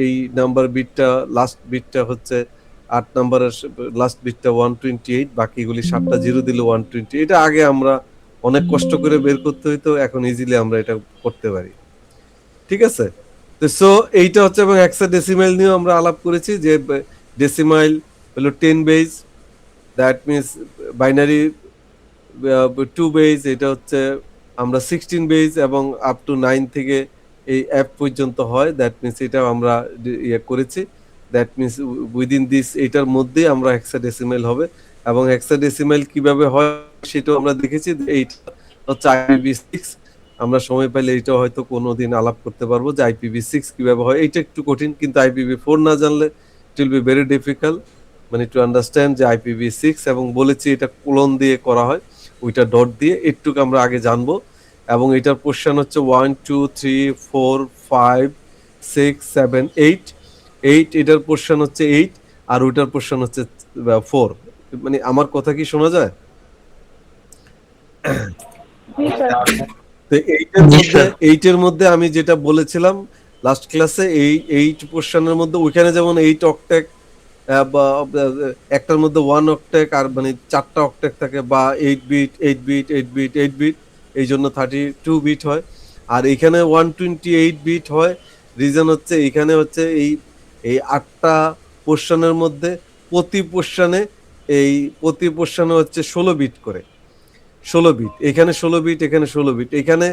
এই number বিটটা last বিটটা হচ্ছে 8 নাম্বারের লাস্ট বিটটা 128, বাকিগুলি 7টা জিরো দিলে 120। এটা আগে আমরা অনেক কষ্ট করে বের করতে হইতো, এখন ইজিলি আমরা এটা করতে পারি। ঠিক আছে, তো সো এইটা হচ্ছে, এবং হেক্সাডেসিমাল নিয়েও আমরা আলাপ করেছি যে ডেসিমাল হলো 10 base, that means binary 2 base, এটা হচ্ছে আমরা 16 বেজ এবং আপ টু 9 থেকে এই অ্যাপ পর্যন্ত হয়, দ্যাট মিনস এটা আমরা ইয়ে করেছি। দ্যাট মিনস উইদিন দিস এটার মধ্যেই আমরা হেক্সাডেসিমাল হবে, এবং হেক্সাডেসিমাল কিভাবে হয় সেটাও আমরা দেখেছি। এইটা হচ্ছে IPv6, আমরা সময় পাইলে এটা হয়তো কোনোদিন আলাপ করতে পারবো যে IPv6 কিভাবে হয়। এটা একটু কঠিন, কিন্তু IPv4 না জানলে it will be very difficult মানে টু আন্ডারস্ট্যান্ড যে IPv6, এবং বলেছি এটা কোলন দিয়ে করা হয়, ওইটা ডট দিয়ে, এটুকু আমরা আগে জানবো। এবং এটার পোর্শন হচ্ছে 1 2 3 4 5 6 7 8, এটার পোর্শন হচ্ছে 8, আর ওইটার পোর্শন হচ্ছে 4। মানে আমার কথা কি শোনা যায়? তো এইটার মধ্যে আমি যেটা বলেছিলাম লাস্ট ক্লাসে, এই 8 পোর্শনের মধ্যে ওইখানে যেমন 8 অক্টেক বা একটার মধ্যে 1 অক্টেক, আর মানে 4টা অক্টেক থাকে, বা 8 বিট 8 বিট 8 বিট 8 বিট, এই জন্য 32 বিট হয়। আর এখানে 128 বিট হয়। রিজন হচ্ছে এখানে হচ্ছে এই 8টা পোর্শনের মধ্যে প্রতি পোর্শনে হচ্ছে 16 বিট করে, 16 বিট, এখানে 16 বিট, এখানে 16 বিট, এখানে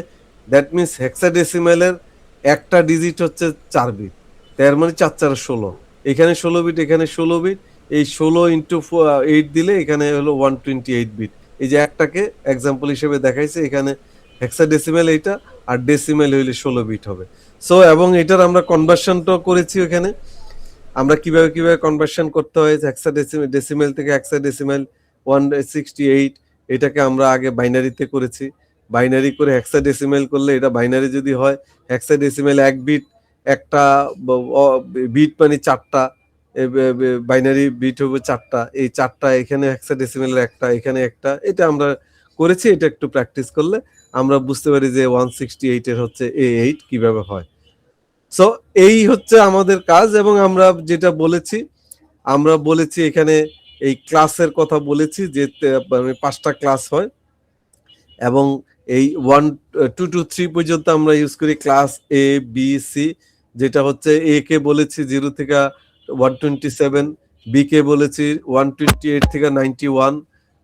দ্যাট মিনস হেক্সাডেসিমালের একটা ডিজিট হচ্ছে 4 বিট, তার মানে 4 4 16, এখানে 16 বিট, এখানে 16 বিট, এই 16 ইন্টু 8 দিলে এখানে হলো 128 বিট। এই যে একটাকে এক্সাম্পল হিসেবে দেখাইছে, এখানে হেক্সাডেসিমাল এইটা, আর ডেসিমাল হইলে 16 বিট হবে। সো এবং এটার আমরা কনভার্সনটাও করেছি ওখানে, আমরা কিভাবে কনভার্সন করতে হয় ডেসিমাল থেকে হেক্সাডেসিমাল 168, এটাকে আমরা আগে বাইনারিতে করেছি। বাইনারি করে হেক্সাডেসিমাল করলে, এটা বাইনারি যদি হয়, হেক্সাডেসিমাল 1 বিট, একটা বিট মানে 4টা, বাইনারি বিট হবে 4টা, এই 4টা এখানে হেক্সাডেসিমালের একটা, এখানে একটা, এটা আমরা করেছি। এটা একটু প্র্যাকটিস করলে আমরা বুঝতে পারি যে 168 এর হচ্ছে A8 কিভাবে হয়। সো এই হচ্ছে আমাদের কাজ। এবং আমরা যেটা বলেছি এখানে এই ক্লাসের কথা বলেছি যে মানে 5টা ক্লাস হয়, এবং এই 1 2 to 3 পর্যন্ত আমরা ইউজ করি ক্লাস A B C, যেটা হচ্ছে A কে বলেছি 0 থেকে 127, B কে বলেছি 128 থেকে 91,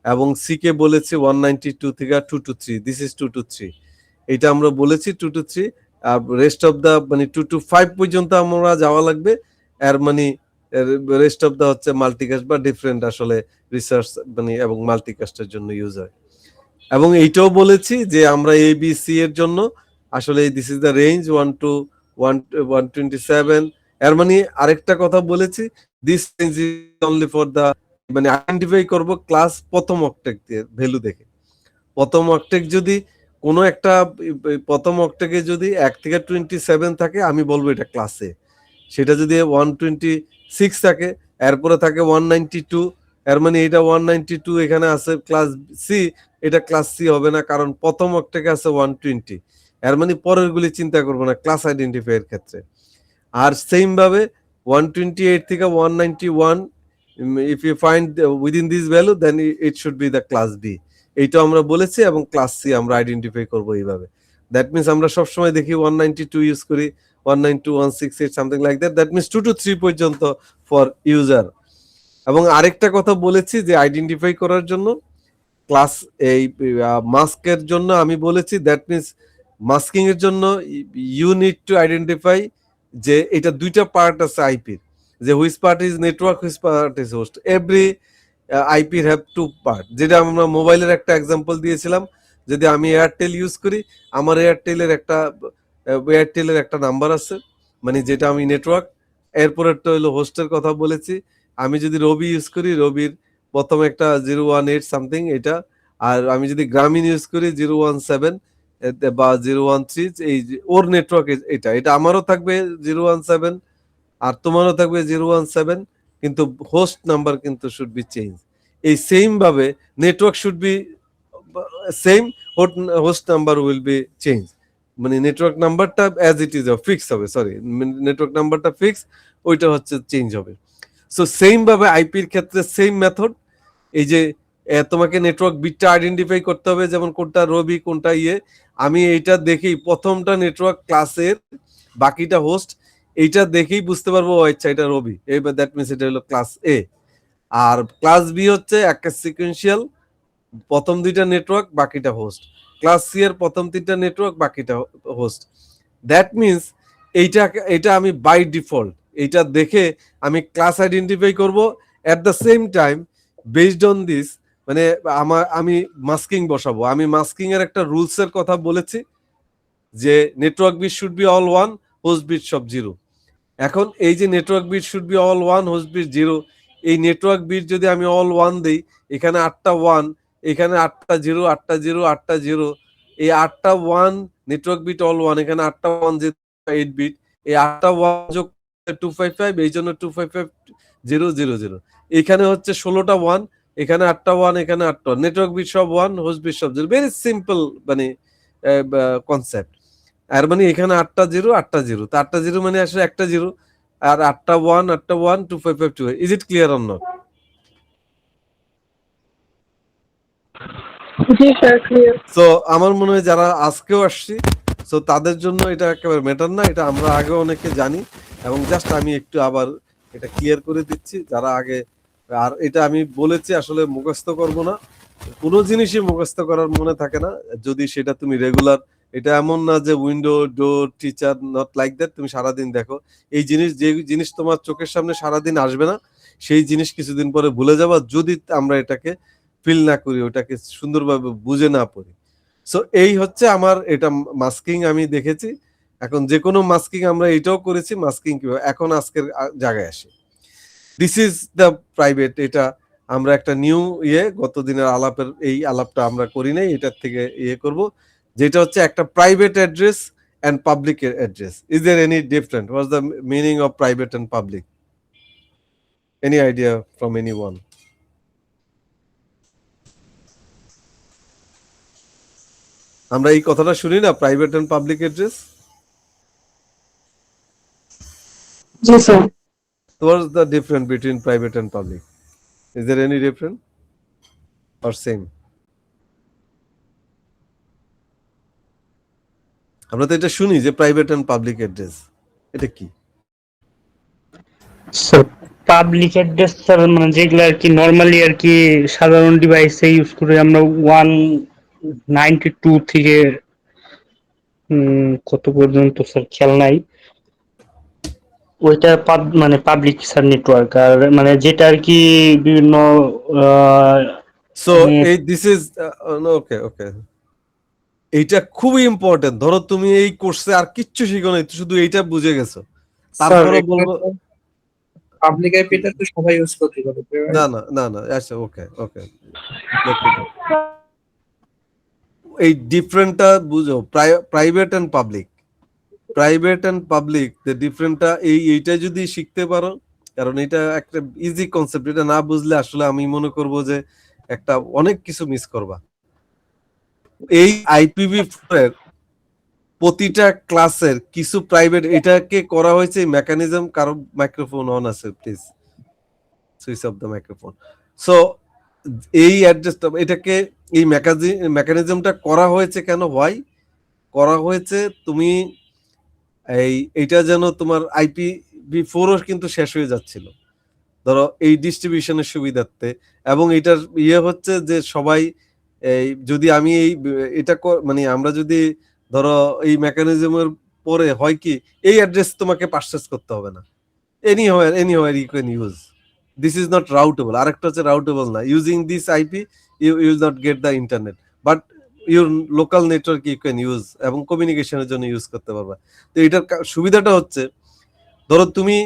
এবং C কে বলেছি 192 থেকে 2 to 3, দিস ইজ 2 to 3, এটা আমরা বলেছি 2 to 3। আর রেস্ট অফ দা মানে 2 to 5 পর্যন্ত আমরা যাওয়া লাগবে, এর মানে রেস্ট অফ দা হচ্ছে মাল্টিকাস্ট বা ডিফারেন্ট আসলে রিসার্চ মানে এবং মাল্টিকাস্টের জন্য ইউজ হয়। এবং এইটাও বলেছি যে আমরা ABC এর জন্য আসলে this is the range 1 to 127। এর মানে আরেকটা কথা বলেছি, this range is only for the, মানে আইডেন্টিফাই করব ক্লাস প্রথম অক্টেক দিয়ে ভ্যালু দেখে। প্রথম অক্টেক যদি কোনো একটা প্রথম অক্টেকে যদি 1 থেকে 27 থাকে, আমি বলবো এটা ক্লাস এ। সেটা যদি 126 থাকে, এরপরে থাকে 192, এর মানে এটা 192 এখানে আছে ক্লাস সি, এটা ক্লাস সি হবে না, কারণ প্রথম অক্টেকে আছে 120, এর মানে পরের গুলি চিন্তা করবো না ক্লাস আইডেন্টিফাই এর ক্ষেত্রে। আর সেম ভাবে 128 থেকে 191, if you find within this value then it should be the class B, এইটা আমরা বলেছি, এবং ক্লাস সি আমরা আইডেন্টিফাই করবো এইভাবে। দ্যাট মিনস আমরা সবসময় দেখি 192 ইউজ করি, 192 168 something like that, that means 2 to 3 পর্যন্ত ফর ইউজার। এবং আরেকটা কথা বলেছি যে আইডেন্টিফাই করার জন্য ক্লাস এই মাস্কের জন্য আমি বলেছি, দ্যাট মিনস মাস্কিং এর জন্য ইউ নিড টু আইডেন্টিফাই যে এটা দুইটা পার্ট আছে আইপির, যে which part is network, which part is host. Every আইপির হ্যাভ টু পার্ট, যেটা আমরা মোবাইলের একটা এক্সাম্পল দিয়েছিলাম। যদি আমি এয়ারটেল ইউজ করি, আমার এয়ারটেলের একটা নাম্বার আছে, মানে যেটা আমি নেটওয়ার্ক, এরপরেরটা হলো হোস্টের কথা বলেছি। আমি যদি রবি ইউজ করি, রবির প্রথম একটা 018 সামথিং এটা, আর আমি যদি গ্রামীণ ইউজ করি 017 বা 013, এই ওর নেটওয়ার্ক এটা এটা আমারও থাকবে 017, আর তোমারও থাকবে 017, কিন্তু হোস্ট নাম্বার কিন্তু শুড বি চেঞ্জ। এই সেম ভাবে network should be same, host number will be change. মানে নেটওয়ার্ক নাম্বারটা অ্যাজ ইট ইজ ফিক্স হবে, সরি নেটওয়ার্ক নাম্বারটা ফিক্স, ওইটা হচ্ছে চেঞ্জ হবে। সো সেম ভাবে আইপির ক্ষেত্রে সেম মেথড, এই যে তোমাকে নেটওয়ার্ক বিটটা আইডেন্টিফাই করতে হবে, যেমন কোনটা রবি কোনটা ইয়ে, আমি এইটা দেখেই প্রথমটা নেটওয়ার্ক ক্লাসের, বাকিটা হোস্ট, এইটা দেখেই বুঝতে পারবো আচ্ছা এটা রবি, এবার দ্যাট মিনস এটা হলো ক্লাস এ। আর ক্লাস বি হচ্ছে একটা সিকোয়েন্সিয়াল, প্রথম দুইটা নেটওয়ার্ক বাকিটা হোস্ট, ক্লাস সি এর প্রথম তিনটা নেটওয়ার্ক বাকিটা হোস্ট। দ্যাট মিনস এইটা এটা আমি বাই ডিফল্ট এইটা দেখে আমি ক্লাস আইডেন্টিফাই করব। At the same time based on this মানে আমি মাস্কিং বসাবো। আমি মাস্কিং এর একটা রুলস এর কথা বলেছি যে network bit should be all one, host bit সব জিরো। এখন এই যে network bit should be all one, host bit zero, এই নেটওয়ার্ক বিট যদি আমি অল ওয়ান দিই, এখানে 8টা ওয়ান, এখানে 8টা জিরো, 8টা জিরো, 8টা জিরো, এই 8টা one network bit all one, এখানে 8টা ওয়ান, 8 বিট, এই 8টা ওয়ান যোগ 255, এই জন্য 255 0 0 0। এখানে হচ্ছে 16টা ওয়ান, এখানে 8টা ওয়ান, এখানে 8টা, নেটওয়ার্ক বিট সব ওয়ান, হোস্ট বিট সব জিরো। ভেরি সিম্পল মানে কনসেপ্ট। আর মানে এখানে 8টা জিরো, 8টা জিরো, তো 8টা জিরো মানে আসলে একটা জিরো, আর 8টা ওয়ান, 8টা one, 2552। Is it clear or not? So আমার মনে হয় যারা আজকেও আসছি, সো তাদের জন্য এটা একেবারে ম্যাটার না, এটা আমরা আগে অনেকে জানি, এবং জাস্ট আমি একটু আবার এটা ক্লিয়ার করে দিচ্ছি যারা আগে। আর এটা আমি বলেছি আসলে মুখস্থ করব না, কোনো জিনিসই মুখস্থ করার মনে থাকে না যদি সেটা তুমি রেগুলার, এটা এমন না যে window door teacher, not like that. তুমি সারাদিন দেখো এই জিনিস, যে জিনিস তোমার চোখের সামনে সারাদিন আসবে না, সেই জিনিস কিছুদিন পরে ভুলে যাবা যদি আমরা এটাকে ফিল না করি, ওটাকে সুন্দরভাবে বুঝে না পড়ি। সো এই হচ্ছে আমার এটা মাস্কিং আমি দেখেছি। এখন যে কোনো মাস্কিং আমরা এটাও করেছি, মাস্কিং কিভাবে, এখন আজকের জায়গায় আসি। দিস ইজ দ্য প্রাইভেট, এটা আমরা একটা নিউ গত দিনের আলাপের এই আলাপটা আমরা করি নাই, এটার থেকে করব, যেটা হচ্ছে একটা private address and public address. Is there any different? What's the meaning of private and public? Any idea from anyone? আমরা এই কথাটা শুনি না, প্রাইভেট এন্ড পাবলিক অ্যাড্রেস। জি sir. What's the difference between private and public? Is there any difference or same? আমরা তো এটা শুনি যে প্রাইভেট এন্ড পাবলিক অ্যাড্রেস, এটা কি? স্যার পাবলিক অ্যাড্রেস স্যার মানে যেগুলো আর কি নর্মালি আর কি সাধারণ ডিভাইসে ইউজ করে আমরা 192 থেকে কত পর্যন্ত স্যার খেয়াল নাই, ওইটা মানে পাবলিক স্যার নেটওয়ার্ক। আর মানে যেটা আর কি বিভিন্ন সো এই দিস ইজ ওকে ওকে, এইটা খুবই ইম্পর্টেন্ট। ধরো তুমি এই কোর্সে আর কিচ্ছু শিখো নাই, শুধু এইটা বুঝে গেছো, তারপরে বলবো পাবলিক আইপিটা তো সবাই ইউজ করতে পারে। না না না না, আচ্ছা ওকে ওকে, এই ডিফারেন্টটা বুঝো, private and public, private and public the ডিফারেন্টটা এইটা যদি শিখতে পারো, কারণ এটা একটা ইজি কনসেপ্ট, এটা না বুঝলে আসলে আমি মনে করব যে একটা অনেক কিছু মিস করবা। এই IPv4 এর প্রতিটা ক্লাসের কিছু প্রাইভেট, এটাকে করা হয়েছে মেকানিজম। কারো মাইক্রোফোন অন আছে, please switch off the microphone. So এই অ্যাড্রেসটা, এটাকে এই মেকানিজমটা করা হয়েছে কেন, হয় করা হয়েছে, তুমি এইটা যেন তোমার IPv4ও কিন্তু শেষ হয়ে যাচ্ছিল ধরো এই ডিস্ট্রিবিউশনের সুবিধার্থে, এবং এটার হচ্ছে যে সবাই এই যদি আমি এটা মানে আমরা যদি ধরো এই মেকানিজমের পরে হয় কি, এই অ্যাড্রেস তোমাকে পারচেজ করতে হবে না, anywhere you can use, this is not routable. আরেকটা হচ্ছে রাউটেবল না, using this IP you will not get the internet, but your local network you can use, এবং কমিউনিকেশনের জন্য ইউজ করতে পারবা। তো এটার সুবিধাটা হচ্ছে, ধরো তুমি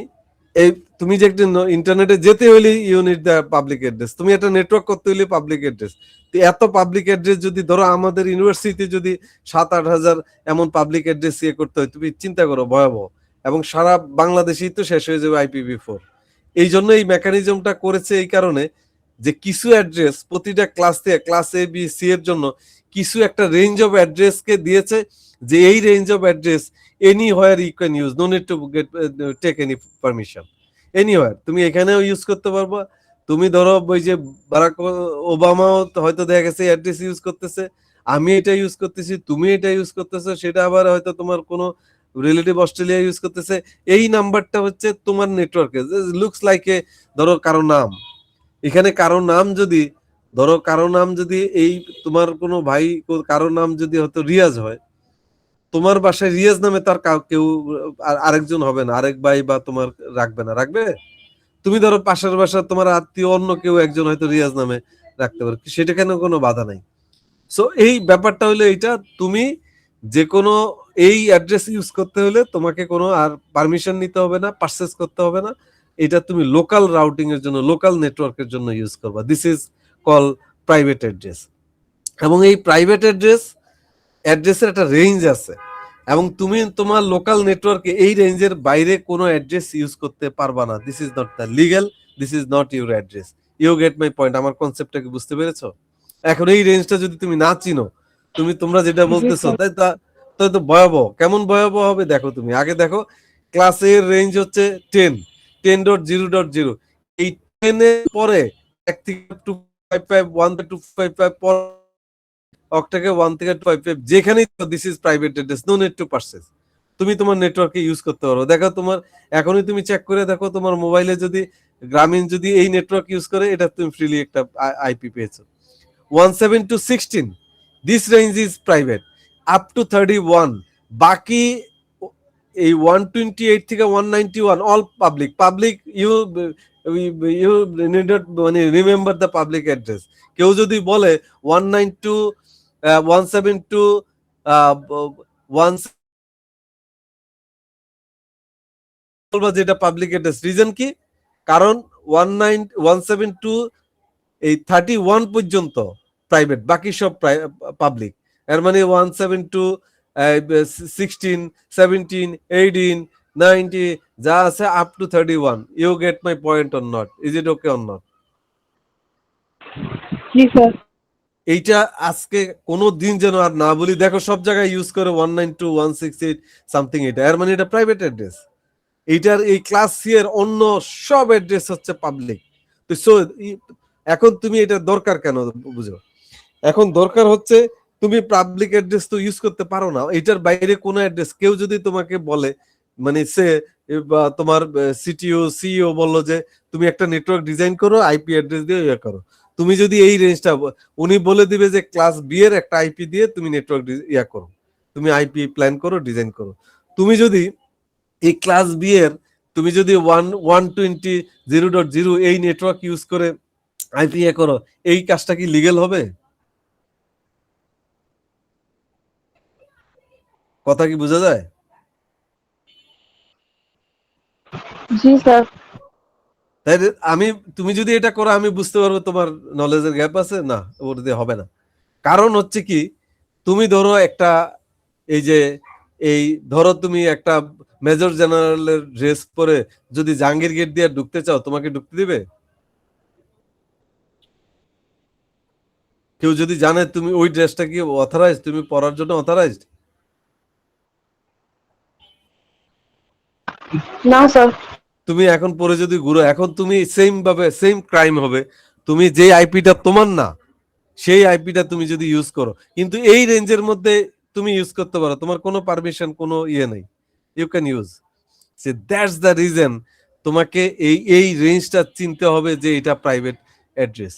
তুমি যে একটা ইন্টারনেটে যেতে হইলে ইউনিট দ্য পাবলিক অ্যাড্রেস, তুমি একটা নেটওয়ার্ক করতে হইলে পাবলিক অ্যাড্রেস। তো এত পাবলিক অ্যাড্রেস যদি ধরো আমাদের ইউনিভার্সিটিতে যদি 7-8 হাজার এমন পাবলিক অ্যাড্রেস করতে হয়, তুমি চিন্তা করো, ভয়াবহ। এবং সারা বাংলাদেশেই তো শেষ হয়ে যাবে IPv4। এই জন্য এই মেকানিজমটা করেছে এই কারণে যে কিছু অ্যাড্রেস প্রতিটা ক্লাস থেকে, ক্লাস A B C এর জন্য কিছু একটা রেঞ্জ অফ অ্যাড্রেসকে দিয়েছে, যে এই range of address anywhere you can use, no need to get take any permission, anywhere তুমি এখানেও ইউজ করতে পারবা। তুমি ধরো ওই যে বারাক ওবামাও তো হয়তো দেখা গেছে অ্যাড্রেস ইউজ করতেছে, আমি এটা ইউজ করতেছি, তুমি এটা ইউজ করতেছো, সেটা আবার হয়তো তোমার কোনো রিলেটিভ অস্ট্রেলিয়া ইউজ করতেছে। এই নাম্বারটা হচ্ছে তোমার নেটওয়ার্কে লুকস লাইক এ, ধরো কারো নাম, এখানে কারো নাম যদি, ধরো কারো নাম যদি এই তোমার কোনো ভাই কারো নাম যদি হয়তো রিয়াজ হয়, তোমার বাসায় রিয়াজ নামে তার কেউ আরেকজন হবে না, আরেক ভাই বা তোমার রাখবে না, রাখবে? তুমি ধরো পাশের বাসা তোমার আত্মীয় অন্য কেউ একজন হয়তো রিয়াজ নামে রাখতে পারে, সেটা কেন কোনো বাধা নাই। সো এই ব্যাপারটা হলো এইটা, তুমি যে কোনো এই অ্যাড্রেস ইউজ করতে হলে তোমাকে কোনো আর পারমিশন নিতে হবে না, পারচেজ করতে হবে না। এটা তুমি লোকাল রাউটিং এর জন্য, লোকাল নেটওয়ার্কের জন্য ইউজ করবা। This is call private address. এবং এই প্রাইভেট অ্যাড্রেসের একটা রেঞ্জ আছে, এবং তুমি তোমার লোকাল নেটওয়ার্কে এই রেঞ্জের বাইরে কোনো অ্যাড্রেস ইউজ করতে পারবা না। This is not the legal, this is not your address. You get my point? আমার কনসেপ্টটা কি বুঝতে পেরেছো? এখন এই রেঞ্জটা যদি তুমি না চিনো, তোমরা যেটা জি বলতেছো, স্যার। তাই তো ভয়াবহ। কেমন ভয়াবহ হবে দেখো, তুমি আগে দেখো, ক্লাস এর রেঞ্জ হচ্ছে 10, 10.0.0, এই 10 এর পরে 1 থেকে 255, 1 থেকে 255 পর অক্টাকে 1 থেকে 255, যেখানেই this is private address, no need to purchase. তুমি তোমার নেটওয়ার্কে ইউজ করতে পারো। দেখো তোমার এখনই তুমি চেক করে দেখো, তোমার মোবাইলে যদি গ্রামীণ যদি এই নেটওয়ার্ক ইউজ করে, এটা তুমি ফ্রিলি একটা আইপি পেয়েছো। 17 to 16, this range is private. Up to 31, বাকি এই 128 থেকে 191 all public. Public you you need মানে রিমেম্বার দ্য পাবলিক অ্যাড্রেস। কেউ যদি বলে 192, 172, ওয়ান, বলবা যে এটা পাবলিক অ্যাড্রেস। রিজন কি? কারণ 172 এই 31 পর্যন্ত প্রাইভেট, বাকি সব পাবলিক। এর মানে 172, 16, 17, 18, 90 যা আছে up to 31। You get my point or not? Is it okay or not? জি স্যার। এইটা আজকে কোনো দিন যেন আর না বলি। দেখো সব জায়গায় ইউজ করে 192, 168 সামথিং, এটা এর মানে এটা প্রাইভেট অ্যাড্রেস। এইটার এই ক্লাস সি এর অন্য সব অ্যাড্রেস হচ্ছে পাবলিক। তো সো এখন তুমি এটা দরকার কেন বুঝো? এখন দরকার হচ্ছে তুমি পাবলিক অ্যাড্রেস তো ইউজ করতে পারো না, এটার বাইরে কোনো অ্যাড্রেস কেউ যদি তোমাকে বলে, মানে সে বা তোমার সিটিও সিইও বললো যে তুমি একটা নেটওয়ার্ক ডিজাইন করো, আইপি অ্যাড্রেস দিয়ে ইয়ে করো, তুমি যদি এই রেঞ্জটা, উনি বলে দিবে যে ক্লাস বি এর একটা আইপি দিয়ে তুমি নেটওয়ার্ক ইয়া করো, তুমি আইপি প্ল্যান করো, ডিজাইন করো। তুমি যদি এই ক্লাস বি এর, তুমি যদি 120.0.0 এই নেটওয়ার্ক ইউজ করে আইপি ইয়ে করো, এই কাজটা কি লিগেল হবে? কথা কি বোঝা যায়? জি স্যার। তাই আমি, তুমি যদি এটা করো আমি বুঝতে পারবো তোমার নলেজের গ্যাপ আছে, না ওর দিয়ে হবে না। কারণ হচ্ছে কি, তুমি ধরো একটা, এই যে এই ধরো তুমি একটা মেজর জেনারেলের ড্রেস পরে যদি জাহাঙ্গীর গেট দিয়ে ঢুকতে চাও, তোমাকে ঢুকতে দিবে? কেউ যদি জানে তুমি ওই ড্রেসটা কি অথরাইজড, তুমি পরার জন্য অথরাইজড? না স্যার। তুমি এখন পরে যদি ঘুরো, এখন তুমি সেম ভাবে সেম ক্রাইম হবে। তুমি যে আইপিটা তোমার না, সেই আইপিটা তুমি যদি ইউজ করো, কিন্তু এই রেঞ্জের মধ্যে তুমি ইউজ করতে পারো, তোমার কোনো পারমিশন, কোনো ইয়ে নেই, you can use. So that's the reason তোমাকে এই রেঞ্জটা চিনতে হবে যে এটা প্রাইভেট অ্যাড্রেস।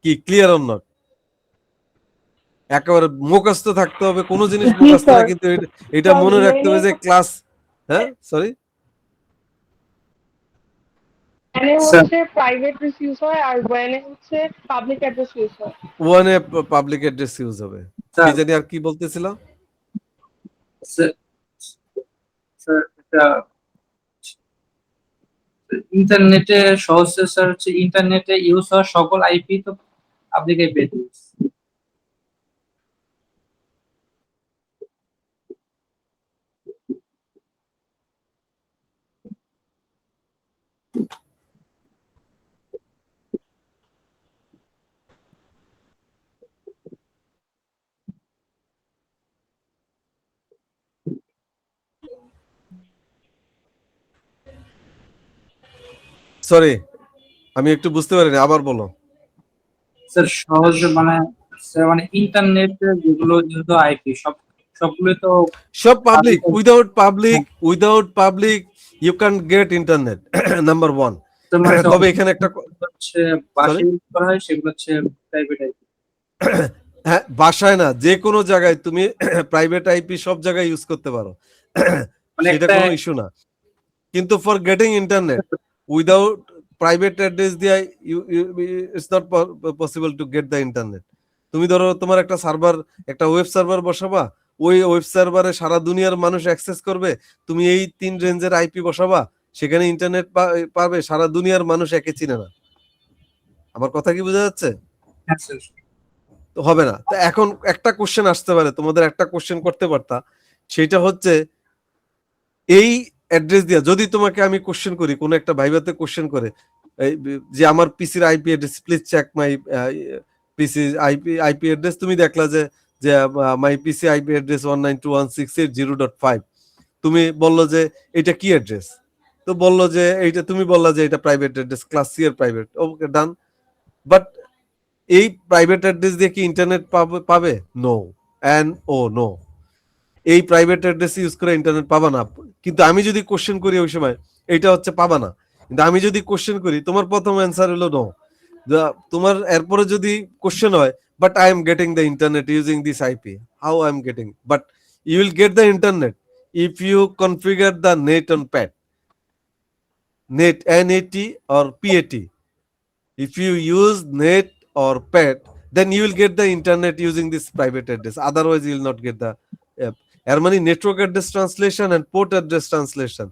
কি ক্লিয়ার অর নট? একেবারে মুখস্থ থাকতে হবে, কোনো জিনিস জি মুখস্থ না, স্যার। কিন্তু এটা মনে রাখতে হবে যে ক্লাস, হ্যাঁ সরি, মানে স্যার হচ্ছে প্রাইভেট ইউজ হয় আর ওয়ানে হচ্ছে পাবলিক অ্যাড্রেস ইউজ হয়। ওয়ানে পাবলিক অ্যাড্রেস ইউজ হবে। কি স্যার জানি আর কি বলতেছিলাম? স্যার স্যার এটা ইন্টারনেটে সহজ, স্যার হচ্ছে ইন্টারনেটে ইউজ হওয়া সকল আইপি তো পাবলিক আইপি অ্যাড্রেস। সরি, আমি একটু বুঝতে পারিনি, আবার বলো। স্যার সহজ মানে স্যার মানে ইন্টারনেট যেগুলো যেহেতু আইপি সবগুলো তো সব public, public- without public you can get internet, number one. তো মানে তবে এখানে একটা হচ্ছে সরি, বাসে ইউজ করা হয় সেগুলো হচ্ছে প্রাইভেট আইপি। হ্যাঁ বাসায় না, যে কোনো জায়গায় তুমি প্রাইভেট আইপি সব জায়গায় ইউজ করতে পারো, মানে সেটা একটা কোনো ইস্যু না। কিন্তু for getting internet without private address দিয়ে it's not possible to get the internet. তুমি ধরো তোমার একটা সার্ভার, একটা ওয়েব সার্ভার বসাবা, ওই ওয়েব সার্ভারে সারা দুনিয়ার মানুষ অ্যাক্সেস করবে, তুমি এই 3 রেঞ্জের আইপি বসাবা, সেখানে ইন্টারনেট পাবে, সারা দুনিয়ার মানুষ একে চিনে না। আমার কথা কি বোঝা যাচ্ছে? হ্যাঁ স্যার। তো হবে না। তো এখন একটা কোশ্চেন আসতে পারে, তোমাদের একটা কোশ্চেন করতে পারতা, সেটা হচ্ছে এই অ্যাড্রেস দিয়া যদি তোমাকে আমি কোশ্চেন করি, কোন একটা ভাইভাতে কোশ্চেন করে যে আমার পিসির IP address, please check my PC IP address, তুমি দেখলা যে যে মাই পিসি আইপি অ্যাড্রেস 192.168.0.5, তুমি বললো যে এটা কি অ্যাড্রেস, তো বললো যে এইটা, তুমি বললা যে এটা প্রাইভেট অ্যাড্রেস, ক্লাস সি এর প্রাইভেট, ওকে ডান। বাট এই প্রাইভেট অ্যাড্রেস দিয়ে কি ইন্টারনেট পাবে? নো অ্যান্ড ও নো, এই প্রাইভেট অ্যাড্রেস ইউজ করে ইন্টারনেট পাবা না। কিন্তু আমি যদি কোশ্চেন করি ওই সময়, এইটা হচ্ছে পাবা না। কিন্তু আমি যদি কোশ্চেন করি, তোমার প্রথম অ্যান্সার হলো নো। তোমার এরপরে যদি কোশ্চেন হয়, but I am getting the internet using this IP, how I am getting, but you will get the internet if you configure the NAT and PAT, net NAT or PAT. If you use net or PAT, then you will get the internet using this private address. Otherwise, you will not get the এর মানে network address translation and port address translation.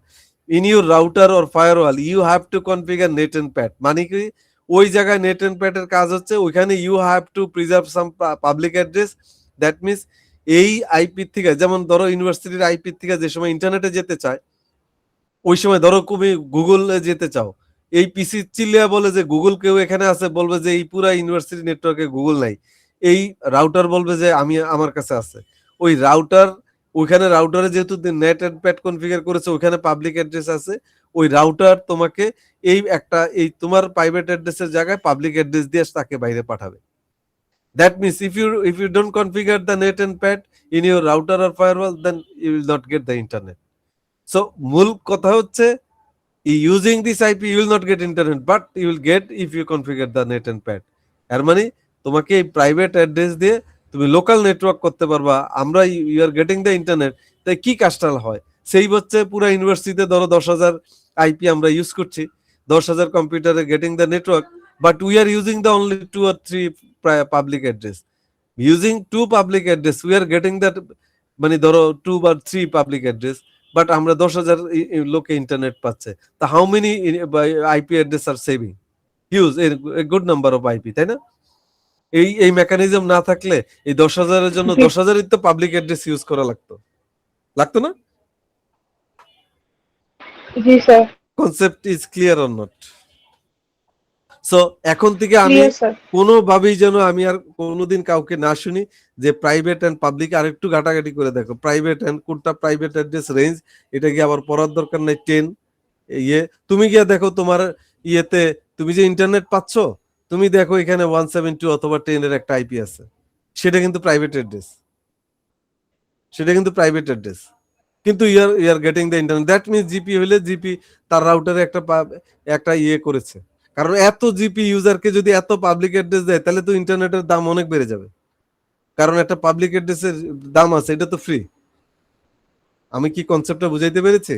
In your router or firewall, you have to configure net and PAT. মানে কি ওই জায়গায় net and PAT এর কাজ হচ্ছে, ওইখানে you have to preserve some public address. That means এই IP থেকে, যেমন ধরো ইউনিভার্সিটির আইপি থেকে যে সময় ইন্টারনেটে যেতে চায়, ওই সময় ধরো তুমি গুগলে যেতে চাও, এই পিসি চিল্লিয়া বলে যে গুগল কেউ এখানে আছে, বলবে যে এই পুরা ইউনিভার্সিটি নেটওয়ার্কে গুগল নাই, এই রাউটার বলবে যে আমি আমার কাছে আছে। ওই রাউটার, ওইখানে রাউটারে যেহেতু নেট এন্ড প্যাড কনফিগার করেছে, ওইখানে পাবলিক অ্যাড্রেস আছে, ওই রাউটার তোমাকে এই একটা এই তোমার প্রাইভেট অ্যাড্রেসের জায়গায় পাবলিক অ্যাড্রেস দিয়ে তাকে বাইরে পাঠাবে। That means if you don't configure the NAT and PAT in your router আর firewall, then you will not get the internet. So মূল কথা হচ্ছে, using this IP you will not get internet, but you will get if you configure the net and pad. এর মানে তোমাকে এই private address দিয়ে তুমি লোকাল নেটওয়ার্ক করতে পারবা, আমরা you are getting the internet. তাই কি কাজটা হয়, সেই হচ্ছে পুরো ইউনিভার্সিটিতে ধরো 10,000 আইপি আমরা ইউজ করছি, 10,000 কম্পিউটারে getting the network, but we are using the only 2 or 3 public address. Using 2 public address we are getting that, মানে ধরো 2 বা 3 পাবলিক অ্যাড্রেস, বাট আমরা 10,000 লোকে ইন্টারনেট পাচ্ছে। তা how many IP address are saving? Huge, a good number of IP, তাই না? এই মেকানিজম না থাকলে এই 10,000-এর জন্য 10,000-ই তো পাবলিক অ্যাড্রেস ইউজ করা লাগতো না? জি sir. Concept is clear or not? So এখন থেকে আমি ক্লিয়ার স্যার। কোনোভাবেই যেন আমি আর কোনোদিন কাউকে না শুনি যে প্রাইভেট অ্যান্ড পাবলিক, আর একটু ঘাটাঘাটি করে দেখো প্রাইভেট অ্যান্ড কোনটা প্রাইভেট অ্যাড্রেস রেঞ্জ, এটা কি আবার পড়ার দরকার নাই। 10 তুমি গিয়ে দেখো তোমার ইয়েতে তুমি যে ইন্টারনেট পাচ্ছ, তুমি দেখো এখানে 172 অথবা 10 এর একটা আইপি আছে, সেটা কিন্তু প্রাইভেট অ্যাড্রেস, কিন্তু you are getting the internet. That means GP হলে জিপি তার রাউটারে একটা করেছে, কারণ এত জিপি ইউজারকে যদি এত পাবলিক অ্যাড্রেস দেয়, তাহলে তো ইন্টারনেটের দাম অনেক বেড়ে যাবে, কারণ একটা পাবলিক অ্যাড্রেসের দাম আছে, এটা তো ফ্রি। আমি কি কনসেপ্টটা বুঝাইতে পেরেছি?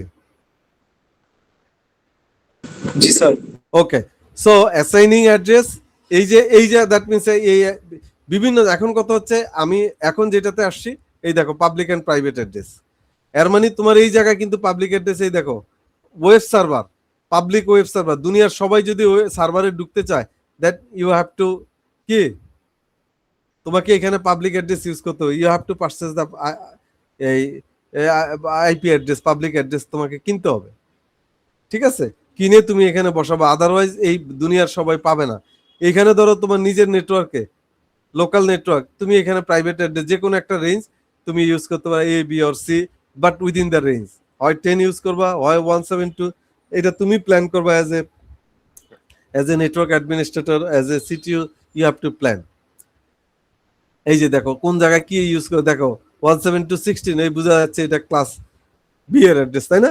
জি স্যার। ওকে, সো অ্যাসাইনিং অ্যাড্রেস, এই যে দ্যাট মিনস এই বিভিন্ন, এখন কথা হচ্ছে আমি এখন যেটাতে আসছি, এই দেখো পাবলিক এন্ড প্রাইভেট অ্যাড্রেস। এর মানে তোমার এই জায়গায় কিন্তু পাবলিক অ্যাড্রেস, এই দেখো web server, public web server, দুনিয়ার সবাই যদি সার্ভারে ঢুকতে চায়, দ্যাট ইউ হ্যাভ টু কি, তোমাকে এখানে পাবলিক অ্যাড্রেস ইউজ করতে হবে, you have to purchase the এই আইপি অ্যাড্রেস, পাবলিক অ্যাড্রেস তোমাকে কিনতে হবে, ঠিক আছে? কিনে তুমি এখানে বসাবো, আদারওয়াইজ এই দুনিয়ার সবাই পাবে না। এখানে ধরো তোমার নিজের নেটওয়ার্কে, লোকাল নেটওয়ার্ক, তুমি এখানে প্রাইভেট অ্যাড্রেস যে কোনো একটা রেঞ্জ তুমি ইউজ করতে পারো, A B or C, but within the range, হয় 10 ইউজ করবা, হয় 172, এটা তুমি প্ল্যান করবা as a as a network administrator, as a CTO, you have to plan. এই যে দেখো কোন জায়গায় কি ইউজ করে, দেখো 172.16, এই বোঝা যাচ্ছে এটা ক্লাস বি এর অ্যাড্রেস, তাই না?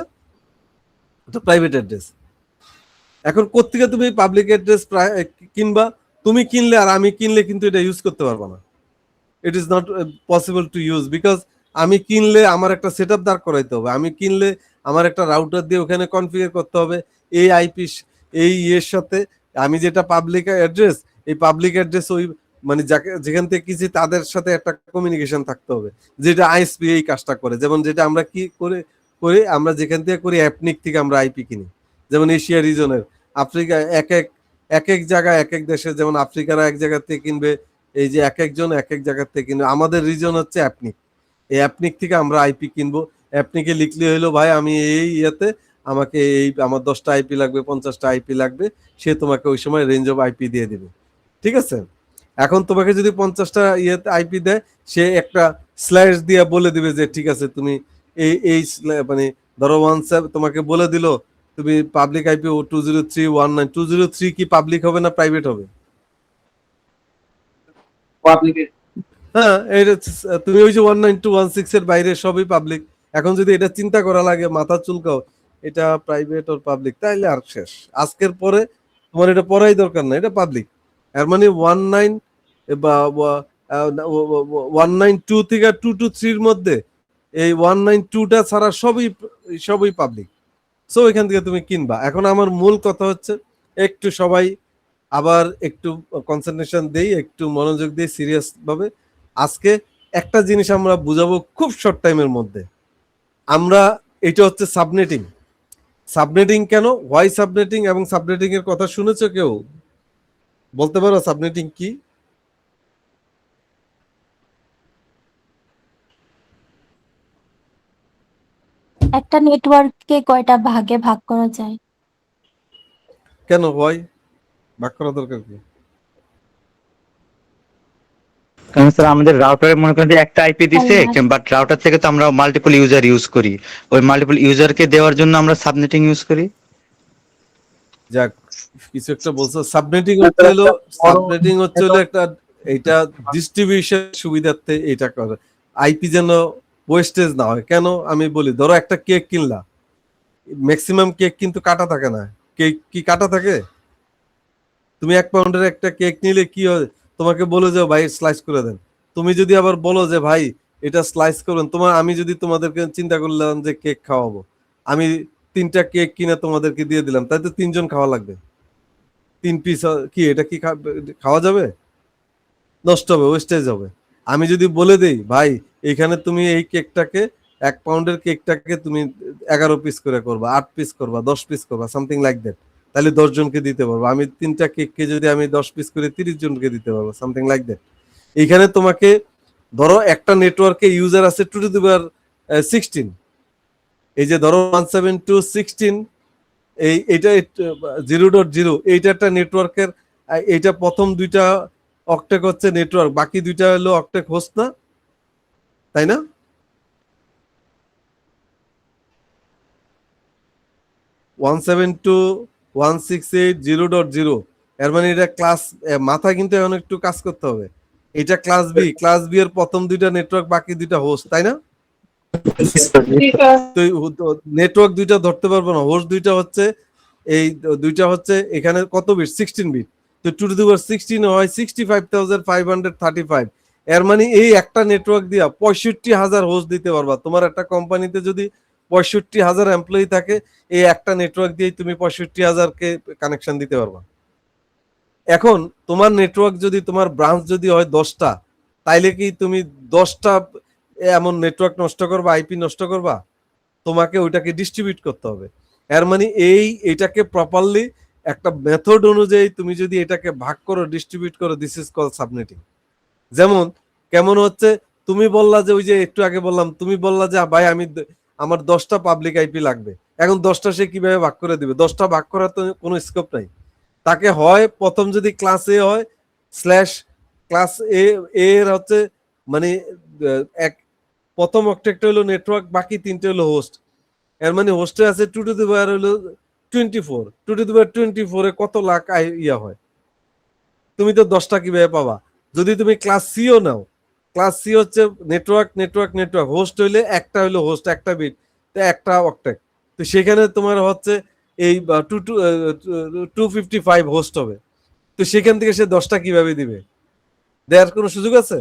এটা প্রাইভেট অ্যাড্রেস। এখন কোত্থেকে তুমি পাবলিক অ্যাড্রেস কিনবা? তুমি কিনলে আর আমি কিনলে কিন্তু এটা ইউজ করতে পারবো না। It is not possible to use, because আমি কিনলে আমার একটা সেট আপ দাঁড় করাইতে হবে, আমি কিনলে আমার একটা রাউটার দিয়ে ওখানে কনফিগার করতে হবে এই আইপি, এই এর সাথে আমি যেটা পাবলিক অ্যাড্রেস, এই পাবলিক অ্যাড্রেস ওই মানে যাকে যেখান থেকে কিনছি তাদের সাথে একটা কমিউনিকেশন থাকতে হবে, যেটা আইএসপি এই কাজটা করে। যেমন যেটা আমরা কি করে করি, আমরা যেখান থেকে করি অ্যাপনিক থেকে আমরা আইপি কিনি, যেমন এশিয়া রিজনের, আফ্রিকা এক এক এক এক জায়গায় এক এক দেশে, যেমন আফ্রিকারা এক জায়গা থেকে কিনবে, এই যে এক একজন এক এক জায়গা থেকে কিনবে। আমাদের রিজন হচ্ছে অ্যাপনিক, এই অ্যাপনিক থেকে আমরা আইপি কিনবো। অ্যাপনিকে লিখলে হইলো ভাই আমি এই ইয়েতে আমাকে এই আমার 10টা আইপি লাগবে, 50টা আইপি লাগবে, সে তোমাকে ওই সময় রেঞ্জ অফ আইপি দিয়ে দিবে, ঠিক আছে? এখন তোমাকে যদি 50টা ইয়েতে আইপি দেয়, সে একটা স্ল্যাশ দিয়ে বলে দিবে যে ঠিক আছে তুমি এই মানে ধরো তোমাকে বলে দিল তুমি পাবলিক আইপি 203.1.9, 203 কি পাবলিক হবে না প্রাইভেট হবে? পাবলিক। হ্যাঁ, এটা তুমি ওই যে 192.168 এর বাইরে সবই পাবলিক। এখন যদি এটা চিন্তা করা লাগে, মাথা চুলকাও, এটা প্রাইভেট ওর পাবলিক, তাইলে আর শেষ। আজকের পরে তোমার এটা পড়াই দরকার না, এটা পাবলিক। এর মানে 19 বা 192 থেকে 223 এর মধ্যে এই 192টা ছাড়া সবই পাবলিক। সো এখান থেকে তুমি কিনবা। এখন আমার মূল কথা হচ্ছে একটু সবাই আবার একটু কনসেন্ট্রেশন দেই, একটু মনোযোগ দিই সিরিয়াস ভাবে। আজকে একটা জিনিস আমরা বুঝাবো খুব শর্ট টাইমের মধ্যে। আমরা এটা হচ্ছে সাবনেটিং। সাবনেটিং কেন, হোয়াই সাবনেটিং, এবং সাবনেটিং এর কথা শুনেছো কেউ? বলতে পারো সাবনেটিং কি? একটা নেটওয়ার্ককে কয়টা ভাগে ভাগ করা যায়? কেন হোয়াই ভাগ করা দরকার কি? কারণ স্যার আমাদের রাউটারে মনে করেন যে একটা আইপি দিছে, আল্লাহ। বাট রাউটার থেকে তো আমরা মাল্টিপল ইউজার ইউজ করি, ওই মাল্টিপল ইউজারকে দেওয়ার জন্য আমরা সাবনেটিং ইউজ করি। যাক, কিছু একটা বলছো। সাবনেটিং হচ্ছে হলো একটা, এটা ডিস্ট্রিবিউশন সুবিধার্থে এটা করে, আইপি যেন ওয়েস্টেজ না হয়। কেন আমি বলি, ধরো একটা কেক কিনলা, ম্যাক্সিমাম কেক কিন্তু কাটা থাকে না। কেক কি কাটা থাকে? তুমি 1 পাউন্ডের একটা কেক নিলে কি হয়, তোমাকে বলে যে ভাই স্লাইস করে দেন। তুমি যদি আবার বলো যে ভাই এটা স্লাইস করুন, আমি যদি তোমাদেরকে চিন্তা করলাম যে কেক খাওয়াবো, আমি 3টা কেক কিনে তোমাদেরকে দিয়ে দিলাম, তাই তো 3জন খাওয়া লাগবে। 3 পিস কি এটা কি খাওয়া যাবে? নষ্ট হবে, ওয়েস্টেজ হবে। আমি যদি বলে দেই ভাই এখানে তুমি এই কেকটাকে 1 পাউন্ডের কেকটাকে তুমি 11 পিস করে করবা, 8 পিস করবা, 10 পিস করবা, সামথিং লাইক দ্যাট, তাহলে 10 জনকে দিতে পারবো। আমি 3টা কেককে যদি আমি 10 পিস করে 30 জনকে দিতে পারবো, সামথিং লাইক দ্যাট। এখানে তোমাকে ধরো একটা নেটওয়ার্কে ইউজার আছে 2 to the power 16, এই যে ধরো 172.16, এইটা 0.0, এইটা একটা নেটওয়ার্কের, এইটা প্রথম 2টা অক্টেক হচ্ছে নেটওয়ার্ক, বাকি 2টা হলো অক্টেক হোস্ট, না তাই না? ওয়ান সেভেন টু 168.0.0, এর মানে এটা ক্লাস, মাথা কিন্তু এখন একটু কাজ করতে হবে। এটা ক্লাস বি, ক্লাস বি এর প্রথম 2টা নেটওয়ার্ক, বাকি 2টা হোস্ট, তাই না? তো নেটওয়ার্ক 2টা ধরতে পারবো না, হোস্ট 2টা হচ্ছে, এই 2টা হচ্ছে এখানে কত বিট, 16 বিট। তো 2 to the power 16 হয় 65,535। এর মানে এই একটা নেটওয়ার্ক দিয়া 65,000 হোস্ট দিতে পারবা। তোমার একটা কোম্পানিতে যদি 65,000 এমপ্লয়ি থাকে, এই একটা নেটওয়ার্ক দিয়ে তুমি 65,000-কে কানেকশন দিতে পারবা। এখন তোমার নেটওয়ার্ক যদি, তোমার ব্রাঞ্চ যদি হয় 10টা, তাইলে কি তুমি 10টা এমন নেটওয়ার্ক নষ্ট করবা, আইপি নষ্ট করবা? তোমাকে ওইটাকে ডিস্ট্রিবিউট করতে হবে। এর মানে এইটাকে প্রপারলি একটা মেথড অনুযায়ী তুমি যদি এটাকে ভাগ করো, ডিস্ট্রিবিউট করো, দিস ইজ কল সাবনেটিং। যেমন কেমন হচ্ছে, তুমি বললা যে ওই যে একটু আগে বললাম, তুমি বললা যে ভাই আমার 10টা পাবলিক আইপি লাগবে। এখন 10টা সে কিভাবে ভাগ করে দিবে? 10টা ভাগ করার তো কোনো স্কোপ নাই। তাকে হয় প্রথম যদি ক্লাস এ হয়, স্ল্যাশ ক্লাস এ এর হচ্ছে মানে এক প্রথম অক্টেকটা হলো নেটওয়ার্ক, বাকি 3টে হলো হোস্ট। এর মানে হোস্টে আছে 2 to the power হলো 24, 2 টু দি পাওয়ার 24 এ কত লাখ ইয়া হয়? তুমি তো 10টা কিভাবে পাবা? যদি তুমি ক্লাস সিও নাও, ক্লাস সি হচ্ছে নেটওয়ার্ক নেটওয়ার্ক নেটওয়ার্ক, হোস্ট হইলে একটা হইলো হোস্ট, একটা বিট, তো একটা অক্টেট। তো সেখানে তোমার হচ্ছে এই 255 হোস্ট হবে। তো সেখান থেকে সে 10টা কিভাবে দিবে? দেওয়ার কোনো সুযোগ আছে?